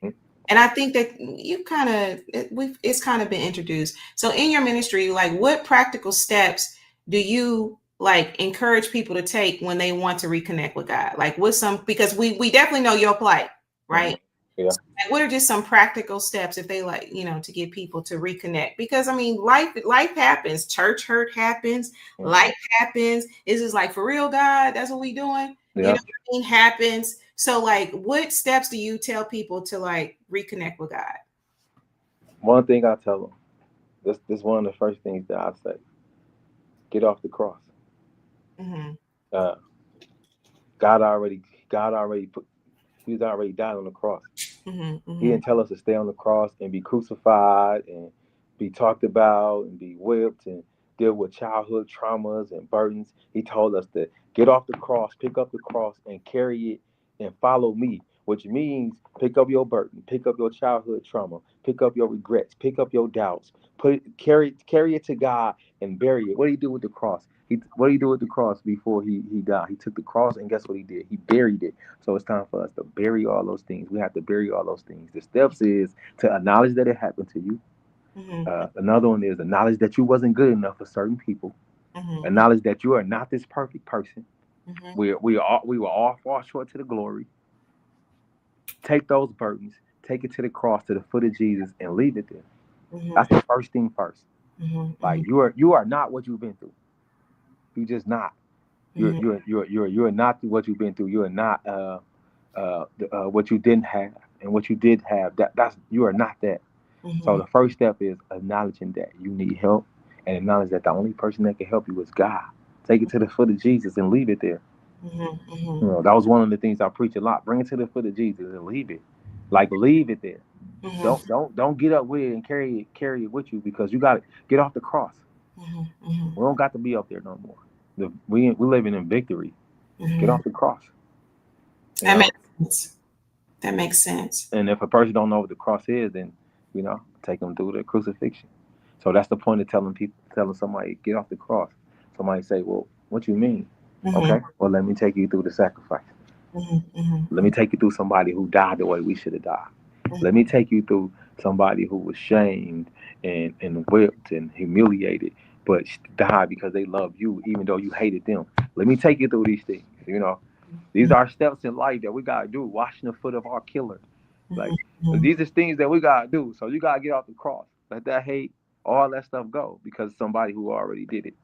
And I think that you it's kind of been introduced. So in your ministry, like what practical steps do you like encourage people to take when they want to reconnect with God? Like because we definitely know your plight, right? Yeah. So, like, what are just some practical steps if they like, you know, to get people to reconnect? Because I mean, life happens, church hurt happens, life happens. It's just like, for real, God, that's what we doing. Yeah. You know what I mean? Happens. So like, what steps do you tell people to like reconnect with God? One thing I tell them, this is one of the first things that I say: get off the cross. God already He's already died on the cross. He didn't tell us to stay on the cross and be crucified and be talked about and be whipped and deal with childhood traumas and burdens. He told us to get off the cross, pick up the cross and carry it and follow me, which means pick up your burden, pick up your childhood trauma, pick up your regrets, pick up your doubts, carry it to God and bury it. What did he do with the cross? What did he do with the cross before he died? He took the cross, and guess what he did? He buried it. So it's time for us to bury all those things. We have to bury all those things. The steps is to acknowledge that it happened to you. Another one is acknowledge that you wasn't good enough for certain people. Acknowledge that you are not this perfect person. We will all fall short to the glory. Take those burdens, take it to the cross, to the foot of Jesus, and leave it there. That's the first thing first. Like you are not what you've been through. You're just not. You're not what you've been through. You are not what you didn't have, and what you did have. You are not that. So the first step is acknowledging that you need help, and acknowledge that the only person that can help you is God. Take it to the foot of Jesus and leave it there. You know, that was one of the things I preach a lot. Bring it to the foot of Jesus and leave it. Like, leave it there. Don't get up with it and carry it with you, because you got to get off the cross. We don't got to be up there no more. We living in victory. Get off the cross. That makes sense. That makes sense. And if a person don't know what the cross is, then, you know, take them through the crucifixion. So that's the point of telling somebody, get off the cross. Somebody say, well, what you mean? Okay, well, let me take you through the sacrifice. Let me take you through somebody who died the way we should have died. Let me take you through somebody who was shamed and whipped and humiliated, but died because they loved you, even though you hated them. Let me take you through these things. You know, these are steps in life that we gotta do. Washing the foot of our killer. Like, These are things that we gotta do. So you gotta get off the cross. Let that hate, all that stuff go, because somebody who already did it.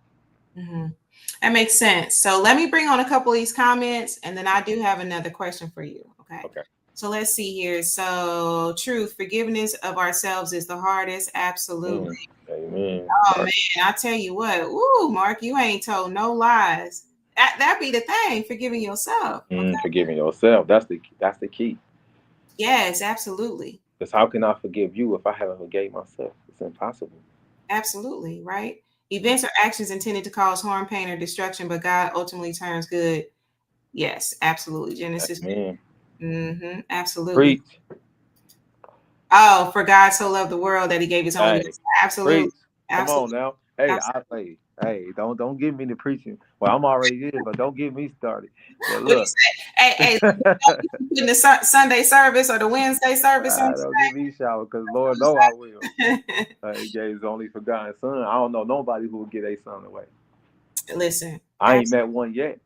That makes sense. So let me bring on a couple of these comments, and then I do have another question for you. Okay. So let's see here. So truth, forgiveness of ourselves is the hardest. Absolutely. Amen. Oh man, I tell you what. Ooh, Mark, you ain't told no lies. That be the thing, forgiving yourself. Okay? Forgiving yourself. That's the key. Yes, absolutely. Because how can I forgive you if I haven't forgave myself? It's impossible. Absolutely, right? Events or actions intended to cause harm, pain, or destruction, but God ultimately turns good. Yes, absolutely. Genesis. Absolutely. Preach. Oh, for God so loved the world that he gave his only. Absolutely. Preach. Come on now. Hey, don't give me the preaching. Well, I'm already here, but don't get me started. But look. Hey, in the Sunday service or the Wednesday service. Don't get me shower, because Lord know I will. He gave his only forgotten son. I don't know nobody who would get a son away. Listen. I ain't met one yet.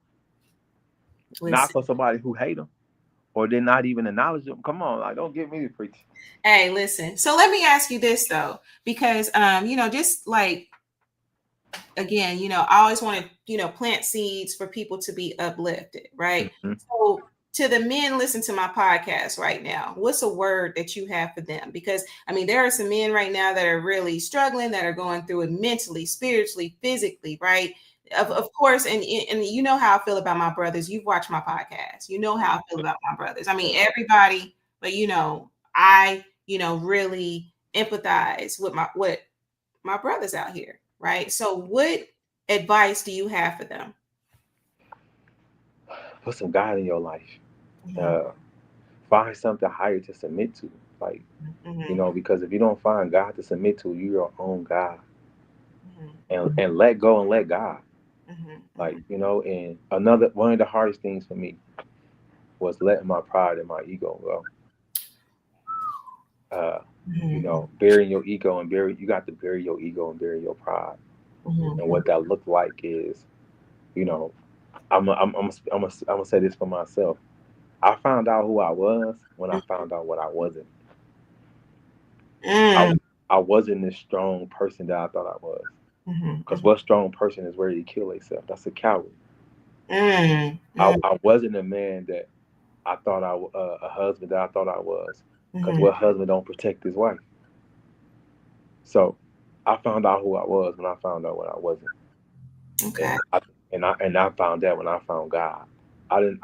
Listen. Not for somebody who hate him or did not even acknowledge him. Come on, like, don't get me the preaching. Hey, listen. So let me ask you this though, because just like, again, I always want to, plant seeds for people to be uplifted, right? So to the men listen to my podcast right now, what's a word that you have for them? Because there are some men right now that are really struggling, that are going through it mentally, spiritually, physically, right? Of course, and you know how I feel about my brothers. You've watched my podcast. You know how I feel about my brothers. Everybody, but I really empathize with my brothers out here, right? So what advice do you have for them? Put some God in your life. Find something higher to submit to. Like, because if you don't find God to submit to, you're your own God. And let go and let God. Like, and one of the hardest things for me was letting my pride and my ego go. Burying your ego and you got to bury your ego and bury your pride. And what that looked like is, I'm gonna say this for myself. I found out who I was when I found out what I wasn't. I wasn't this strong person that I thought I was. Because what strong person is ready to kill themselves? That's a coward. I wasn't a man that I thought a husband that I thought I was. Because what husband don't protect his wife? So I found out who I was when I found out what I wasn't. Okay. And I found that when I found God. I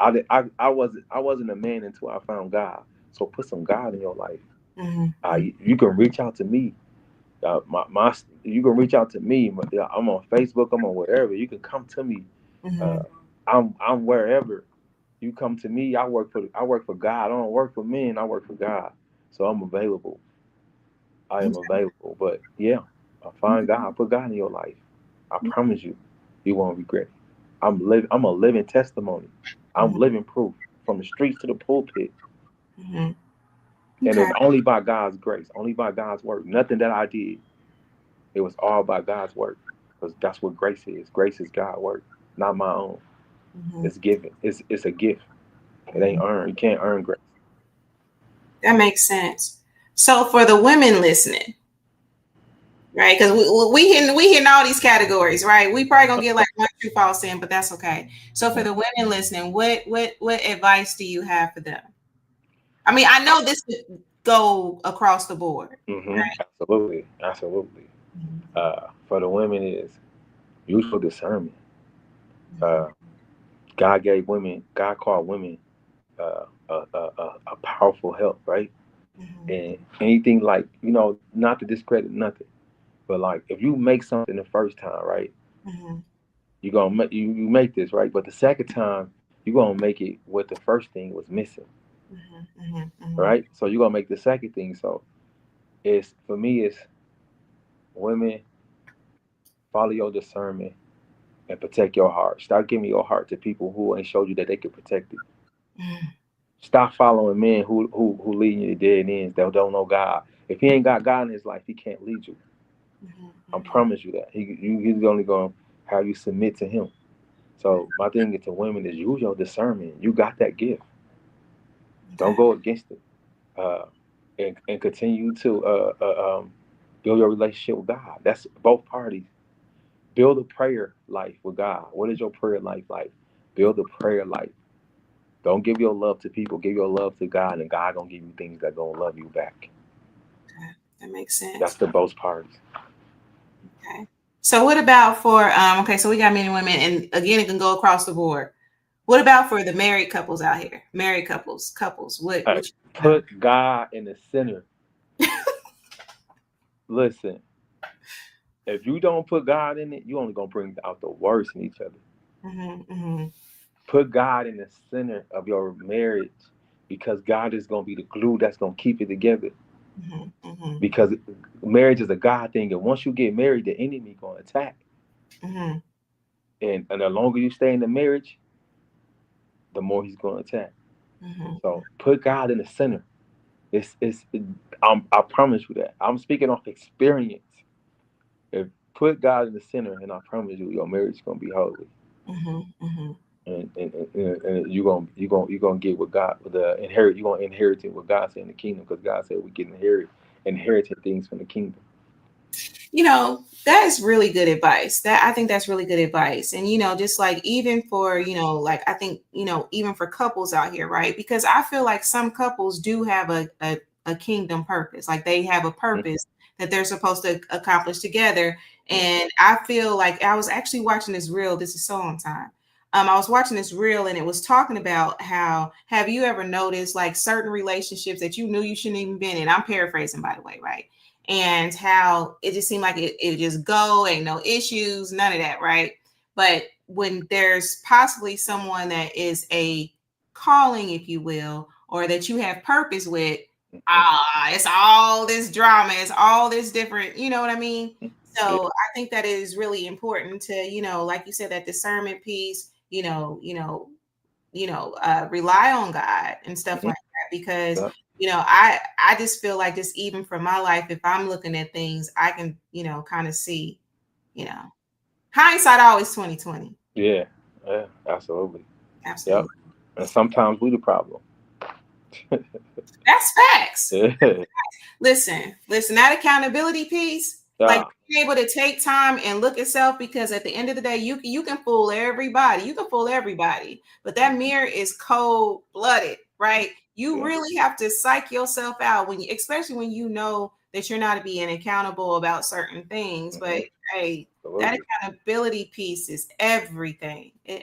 wasn't a man until I found God. So put some God in your life. You can reach out to me. You can reach out to me. I'm on Facebook. I'm on wherever. You can come to me. I'm wherever. You come to me. I work for God. I don't work for men. I work for God. So I'm available. I am available. But yeah, find God. Put God in your life. I promise you, you won't regret it. I'm a living testimony. I'm living proof, from the streets to the pulpit. And it's only by God's grace, only by God's work. Nothing that I did. It was all by God's work, because that's what grace is. Grace is God's work, not my own. It's given. It's a gift. It ain't earned. You can't earn grace. That makes sense. So for the women listening, right? Because we hitting all these categories, right? We probably gonna get like one true false in, but that's okay. So for the women listening, what advice do you have for them? I know this would go across the board. Right? Absolutely. For the women is use your discernment. God called women a powerful help, right? And anything, like, not to discredit nothing, but like, if you make something the first time, right, you're gonna make you make this, right, but the second time you're gonna make it what the first thing was missing. Right? So you're gonna make the second thing. So for me it's women, follow your discernment and protect your heart. Start giving your heart to people who ain't showed you that they can protect it. Stop following men who leading you to dead ends, that don't know God. If he ain't got God in his life, he can't lead you. I promise you that. He's only going to have you submit to him. So my thing to women is use your discernment. You got that gift. Don't go against it. and continue to build your relationship with God. That's both parties. Build a prayer life with God. What is your prayer life like? Build a prayer life. Don't give your love to people. Give your love to God, and God gonna give you things that gonna love you back. Okay, that makes sense. That's the both parties. Okay. So what about for okay, so we got men and women, and again, it can go across the board. What about for the married couples out here? Married couples. What Hey, put God in the center. Listen, if you don't put God in it, you only gonna bring out the worst in each other. Put God in the center of your marriage, because God is gonna be the glue that's gonna keep it together. Because marriage is a God thing, and once you get married, the enemy gonna attack. And the longer you stay in the marriage, the more he's gonna attack. So put God in the center. I promise you that. I'm speaking off experience. If put God in the center, and I promise you, your marriage is gonna be holy. And you're gonna get what God inherit. You're gonna inherit it what God said in the kingdom, because God said we can inherit things from the kingdom. You know, that is really good advice. I think that's really good advice. And, you know, just like even for, you know, like I think, you know, even for couples out here, right? Because I feel like some couples do have a kingdom purpose. Like they have a purpose that they're supposed to accomplish together. And I feel like I was actually watching this reel. This is so on time. I was watching this reel, and it was talking about how, have you ever noticed like certain relationships that you knew you shouldn't even been in? I'm paraphrasing, by the way, right? And how it just seemed like it just go, ain't no issues, none of that, right? But when there's possibly someone that is a calling, if you will, or that you have purpose with, it's all this drama, it's all this different, you know what I mean? So I think that it is really important to, you know, like you said, that discernment piece, rely on God and stuff like that, because you know, I just feel like, just even from my life, if I'm looking at things, I can, you know, kind of see, you know, hindsight always 2020. Yeah, absolutely. Absolutely. Yep. And sometimes we the problem. That's facts. Listen, that accountability piece, like being able to take time and look at self, because at the end of the day, you can fool everybody. You can fool everybody, but that mirror is cold-blooded, right? You really have to psych yourself out especially when you know that you're not being accountable about certain things. But hey, that accountability piece is everything. It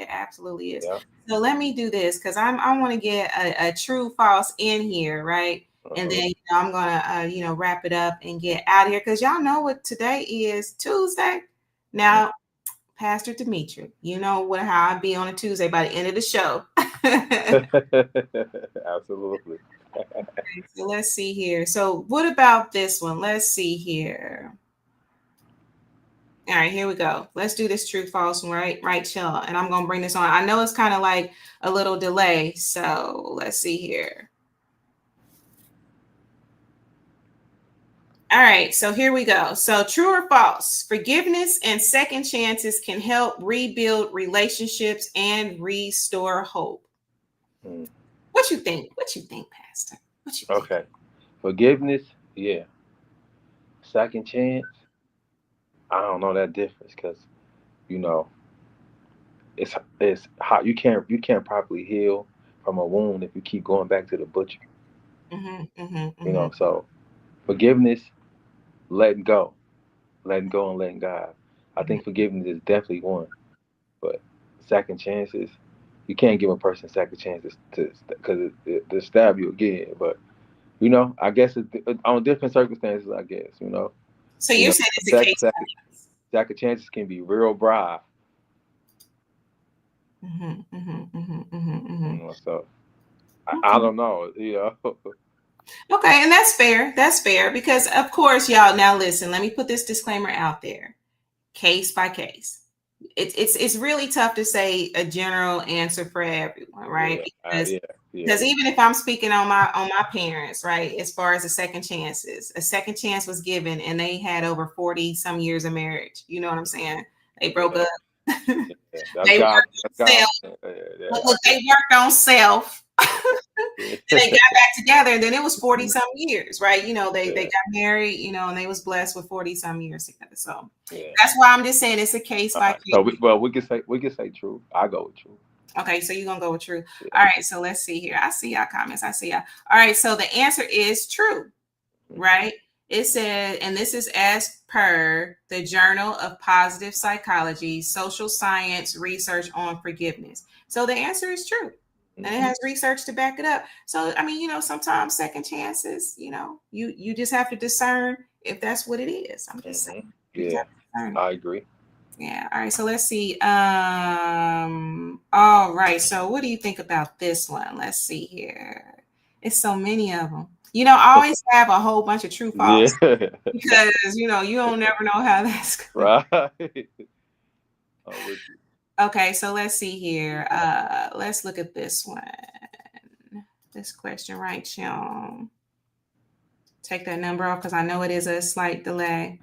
absolutely is. Yeah. So let me do this, because I want to get a true false in here, right? And then I'm gonna wrap it up and get out of here, because y'all know what today is, Tuesday. Now, Pastor Demetric, you know how I be on a Tuesday by the end of the show. Absolutely. Okay, so let's see here. So what about this one? Let's see here. All right, here we go. Let's do this true false one, right, chill. And I'm gonna bring this on. I know it's kind of like a little delay, so let's see here. All right, so here we go. So true or false, forgiveness and second chances can help rebuild relationships and restore hope. What you think? Pastor? What you think? Okay. Forgiveness, yeah. Second chance, I don't know that difference, because, you know, it's hot. You can't properly heal from a wound if you keep going back to the butcher. You know, so forgiveness, letting go and letting God. I think forgiveness is definitely one, but second chances, you can't give a person second chances because to stab you again. But you know, I guess it's on different circumstances. I guess, you know. So you're saying it's a case. Second chances can be real bribe. You know, so I don't know. You know. Okay, and that's fair. That's fair, because of course, y'all. Now listen, let me put this disclaimer out there. Case by case. It's really tough to say a general answer for everyone, right? Because even if I'm speaking on my parents, right, as far as the second chances, a second chance was given, and they had over 40 some years of marriage. You know what I'm saying? They broke up. They worked on self. Look, they worked on self. Then they got back together, and then it was 40 some years, right? They Yeah. got married, and they was blessed with 40 some years together. So Yeah. that's why I'm just saying it's a case by case. So we can say truth. I go with truth. Okay, so you're gonna go with true. Yeah. All right, so let's see here. I see y'all comments. I see y'all. All right, so the answer is true, right? It said, and this is as per the Journal of Positive Psychology, Social Science Research on Forgiveness. So the answer is true. And it has research to back it up. So, I mean, sometimes second chances, you just have to discern if that's what it is. I'm just saying. Yeah, I agree. Yeah. All right. So let's see. All right. So what do you think about this one? Let's see here. It's so many of them. I always have a whole bunch of true false because, you don't never know how that's going. Right. Okay. So let's see here. Let's look at this one. This question right, Sean. Take that number off because I know it is a slight delay.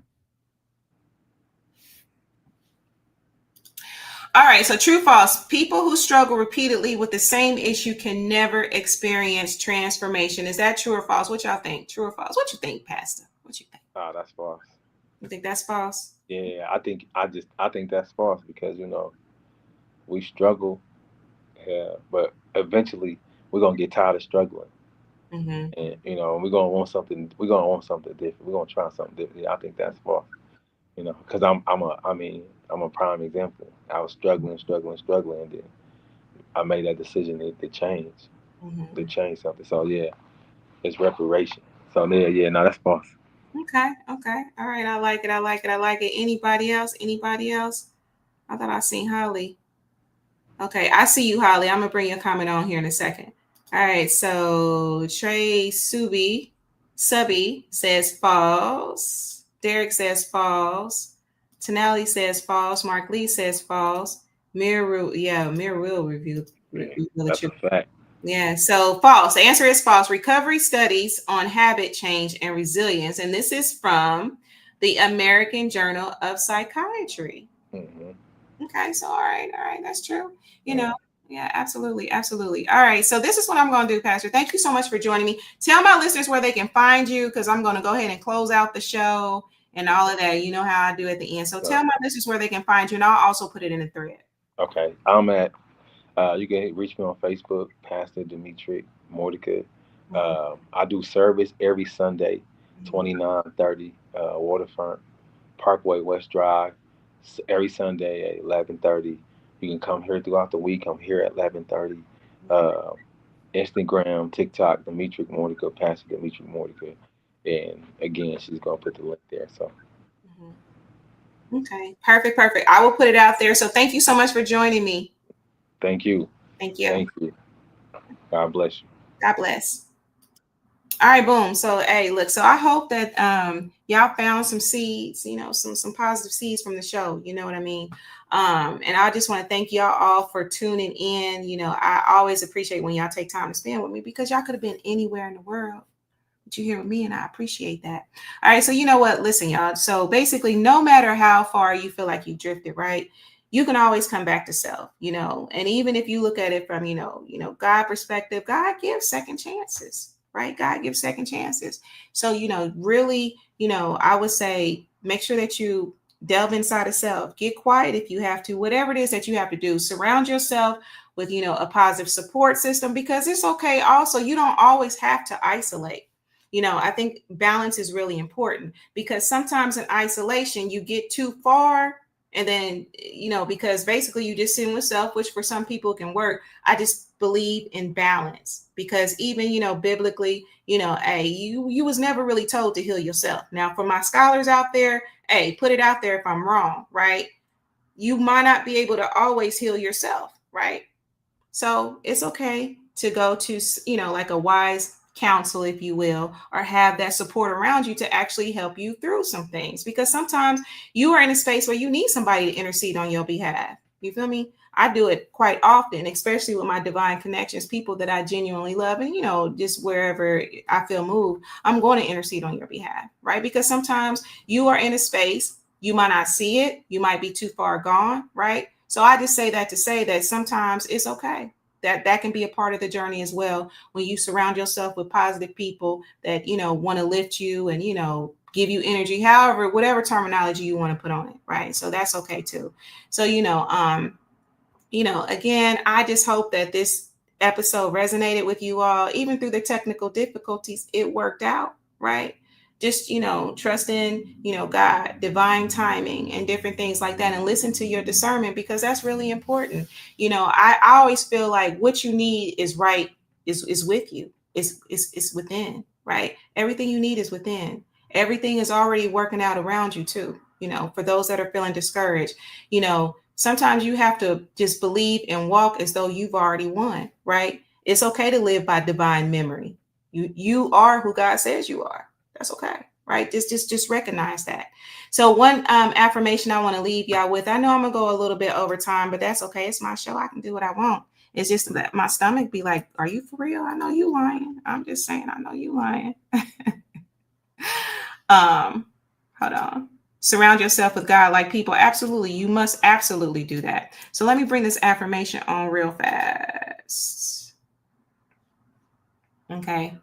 All right, so true, false. People who struggle repeatedly with the same issue can never experience transformation. Is that true or false? What y'all think? True or false? What you think, Pastor? What you think? Oh, that's false. You think that's false? Yeah, I think that's false because we struggle, but eventually we're gonna get tired of struggling, and we're gonna want something. We're gonna want something different. We're gonna try something different. Yeah, I think that's false. Because I'm a prime example. I was struggling, and then I made that decision to change, to change something. So yeah, it's reparation. So yeah, no, that's false. Okay. All right, I like it. Anybody else? I thought I seen Holly. Okay, I see you, Holly. I'm gonna bring your comment on here in a second. All right, so Trey Subby says false. Derek says false. Tenali says false. Mark Lee says false. Mirror will review. That's a fact. Yeah, so false. The answer is false. Recovery studies on habit change and resilience. And this is from the American Journal of Psychiatry. Okay, so all right, that's true. Yeah, absolutely. All right, so this is what I'm going to do, Pastor. Thank you so much for joining me. Tell my listeners where they can find you because I'm going to go ahead and close out the show and all of that. You know how I do at the end. So tell my listeners where they can find you, and I'll also put it in a thread. Okay, I'm at. You can reach me on Facebook, Pastor Demetric Mordica. I do service every Sunday, 2930 Waterfront Parkway West Drive. Every Sunday at 11:30. You can come here throughout the week. I'm here at 11:30. Instagram, TikTok, Demetric Mordica, Pastor Demetric Mordica. And again, she's going to put the link there. So. Okay, perfect. I will put it out there. So thank you so much for joining me. Thank you. Thank you. God bless you. God bless. All right, boom. So, hey, look, so I hope that y'all found some seeds, some positive seeds from the show. You know what I mean? And I just want to thank y'all all for tuning in. I always appreciate when y'all take time to spend with me because y'all could have been anywhere in the world. But you're here with me, and I appreciate that. All right, so you know what? Listen, y'all. So basically, no matter how far you feel like you drifted, right? You can always come back to self, and even if you look at it from, God perspective, God gives second chances, right? God gives second chances. So, really, I would say, make sure that you delve inside of self, get quiet if you have to, whatever it is that you have to do, surround yourself with, a positive support system, because it's okay. Also, you don't always have to isolate. I think balance is really important because sometimes in isolation, you get too far. And then, because basically you just sit with self, which for some people can work. I just believe in balance because even, biblically, hey, you was never really told to heal yourself. Now, for my scholars out there, hey, put it out there if I'm wrong, right? You might not be able to always heal yourself, right? So it's okay to go to, like a wise counsel, if you will, or have that support around you to actually help you through some things, because sometimes you are in a space where you need somebody to intercede on your behalf. You feel me? I do it quite often, especially with my divine connections, people that I genuinely love. And, just wherever I feel moved, I'm going to intercede on your behalf, right? Because sometimes you are in a space, you might not see it. You might be too far gone, right? So I just say that to say that sometimes it's okay. that can be a part of the journey as well. When you surround yourself with positive people that, want to lift you and, give you energy, however, whatever terminology you want to put on it. Right. So that's okay too. So, again, I just hope that this episode resonated with you all, even through the technical difficulties. It worked out, right? Just, trust in, God, divine timing and different things like that, and listen to your discernment, because that's really important. I always feel like what you need is right, is with you. It's within, right? Everything you need is within. Everything is already working out around you too. For those that are feeling discouraged, sometimes you have to just believe and walk as though you've already won, right? It's okay to live by divine memory. You are who God says you are. That's okay, right? Just recognize that. So one affirmation I want to leave y'all with. I know I'm gonna go a little bit over time, but that's okay. It's my show. I can do what I want. It's just that my stomach be like, "Are you for real? I know you lying." I'm just saying, I know you lying. Hold on. Surround yourself with God-like people. Absolutely. You must absolutely do that. So let me bring this affirmation on real fast. Okay.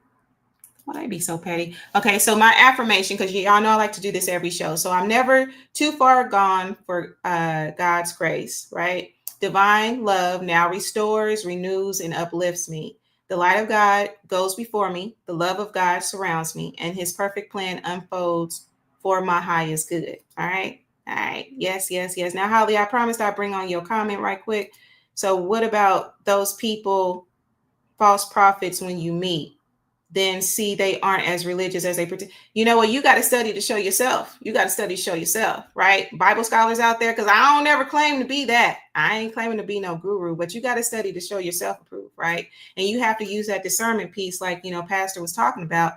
Why be so petty? Okay, so my affirmation, because y'all know I like to do this every show. So I'm never too far gone for God's grace, right? Divine love now restores, renews, and uplifts me. The light of God goes before me. The love of God surrounds me, and his perfect plan unfolds for my highest good. All right. All right. Yes. Now, Holly, I promised I'd bring on your comment right quick. So what about those people, false prophets, when you meet? Then see they aren't as religious as they pretend. You know what? You got to study to show yourself. You got to study to show yourself, right? Bible scholars out there, because I don't ever claim to be that. I ain't claiming to be no guru, but you got to study to show yourself approved, right? And you have to use that discernment piece, like, Pastor was talking about.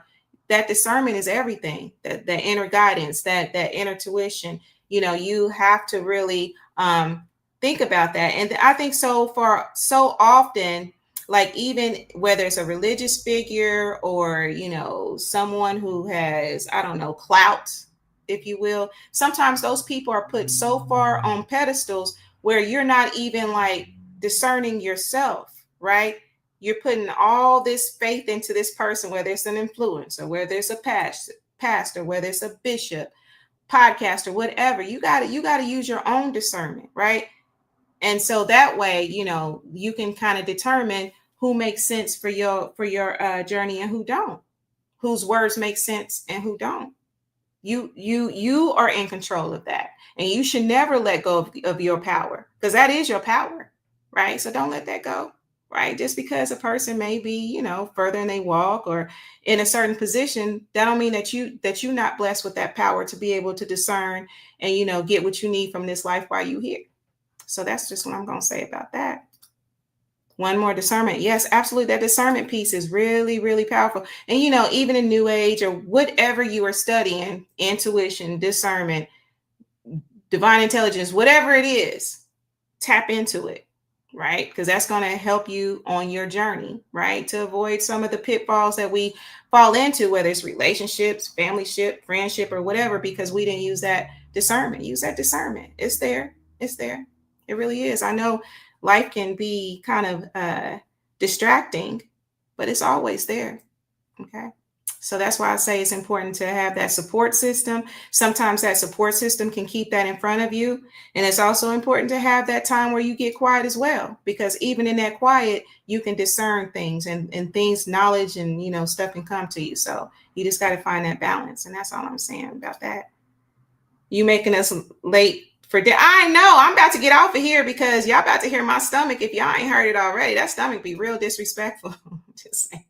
That discernment is everything. That inner guidance, that inner tuition. You have to really think about that. And I think so often, like, even whether it's a religious figure or, someone who has, I don't know, clout, if you will, sometimes those people are put so far on pedestals where you're not even like discerning yourself, right? You're putting all this faith into this person, whether it's an influencer, whether it's a pastor, whether it's a bishop, podcaster, whatever. You got to use your own discernment, right? And so that way, you can kind of determine who makes sense for your journey and who don't, whose words make sense and who don't. You are in control of that, and you should never let go of your power, because that is your power, right? So don't let that go, right? Just because a person may be, further than they walk or in a certain position, that don't mean that you're not blessed with that power to be able to discern and, get what you need from this life while you're here. So that's just what I'm going to say about that. One more, discernment. Yes, absolutely. That discernment piece is really, really powerful. And, even in New Age or whatever you are studying, intuition, discernment, divine intelligence, whatever it is, tap into it, right? Because that's going to help you on your journey, right? To avoid some of the pitfalls that we fall into, whether it's relationships, familyship, friendship, or whatever, because we didn't use that discernment. Use that discernment. It's there. It's there. It really is. I know life can be kind of distracting, but it's always there. Okay. So that's why I say it's important to have that support system. Sometimes that support system can keep that in front of you. And it's also important to have that time where you get quiet as well, because even in that quiet, you can discern things and things, knowledge and, stuff can come to you. So you just got to find that balance. And that's all I'm saying about that. You making us late for I know I'm about to get off of here because y'all about to hear my stomach. If y'all ain't heard it already, that stomach be real disrespectful. Just saying.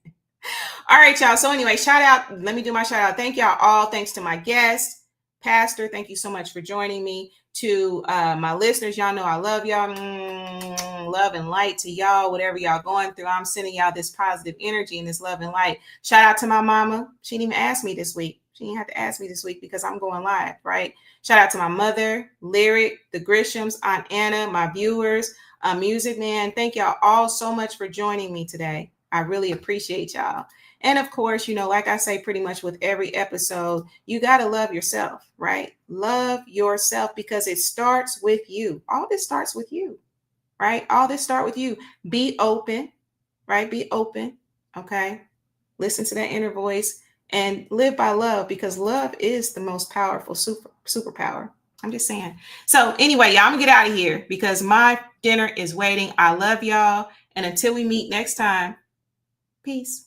All right, y'all. So anyway, shout out. Let me do my shout out. Thank y'all all. Thanks to my guest, Pastor. Thank you so much for joining me. To my listeners, y'all know I love y'all. Love and light to y'all. Whatever y'all going through, I'm sending y'all this positive energy and this love and light. Shout out to my mama. She didn't even ask me this week. She didn't have to ask me this week because I'm going live, right? Shout out to my mother, Lyric, the Grishams, Aunt Anna, my viewers, Music Man. Thank y'all all so much for joining me today. I really appreciate y'all. And of course, like I say pretty much with every episode, you got to love yourself, right? Love yourself, because it starts with you. All this starts with you, right? All this start with you. Be open, right? Be open, okay? Listen to that inner voice and live by love, because love is the most powerful superpower. I'm just saying. So anyway, y'all, I'm gonna get out of here because my dinner is waiting. I love y'all. And until we meet next time, peace.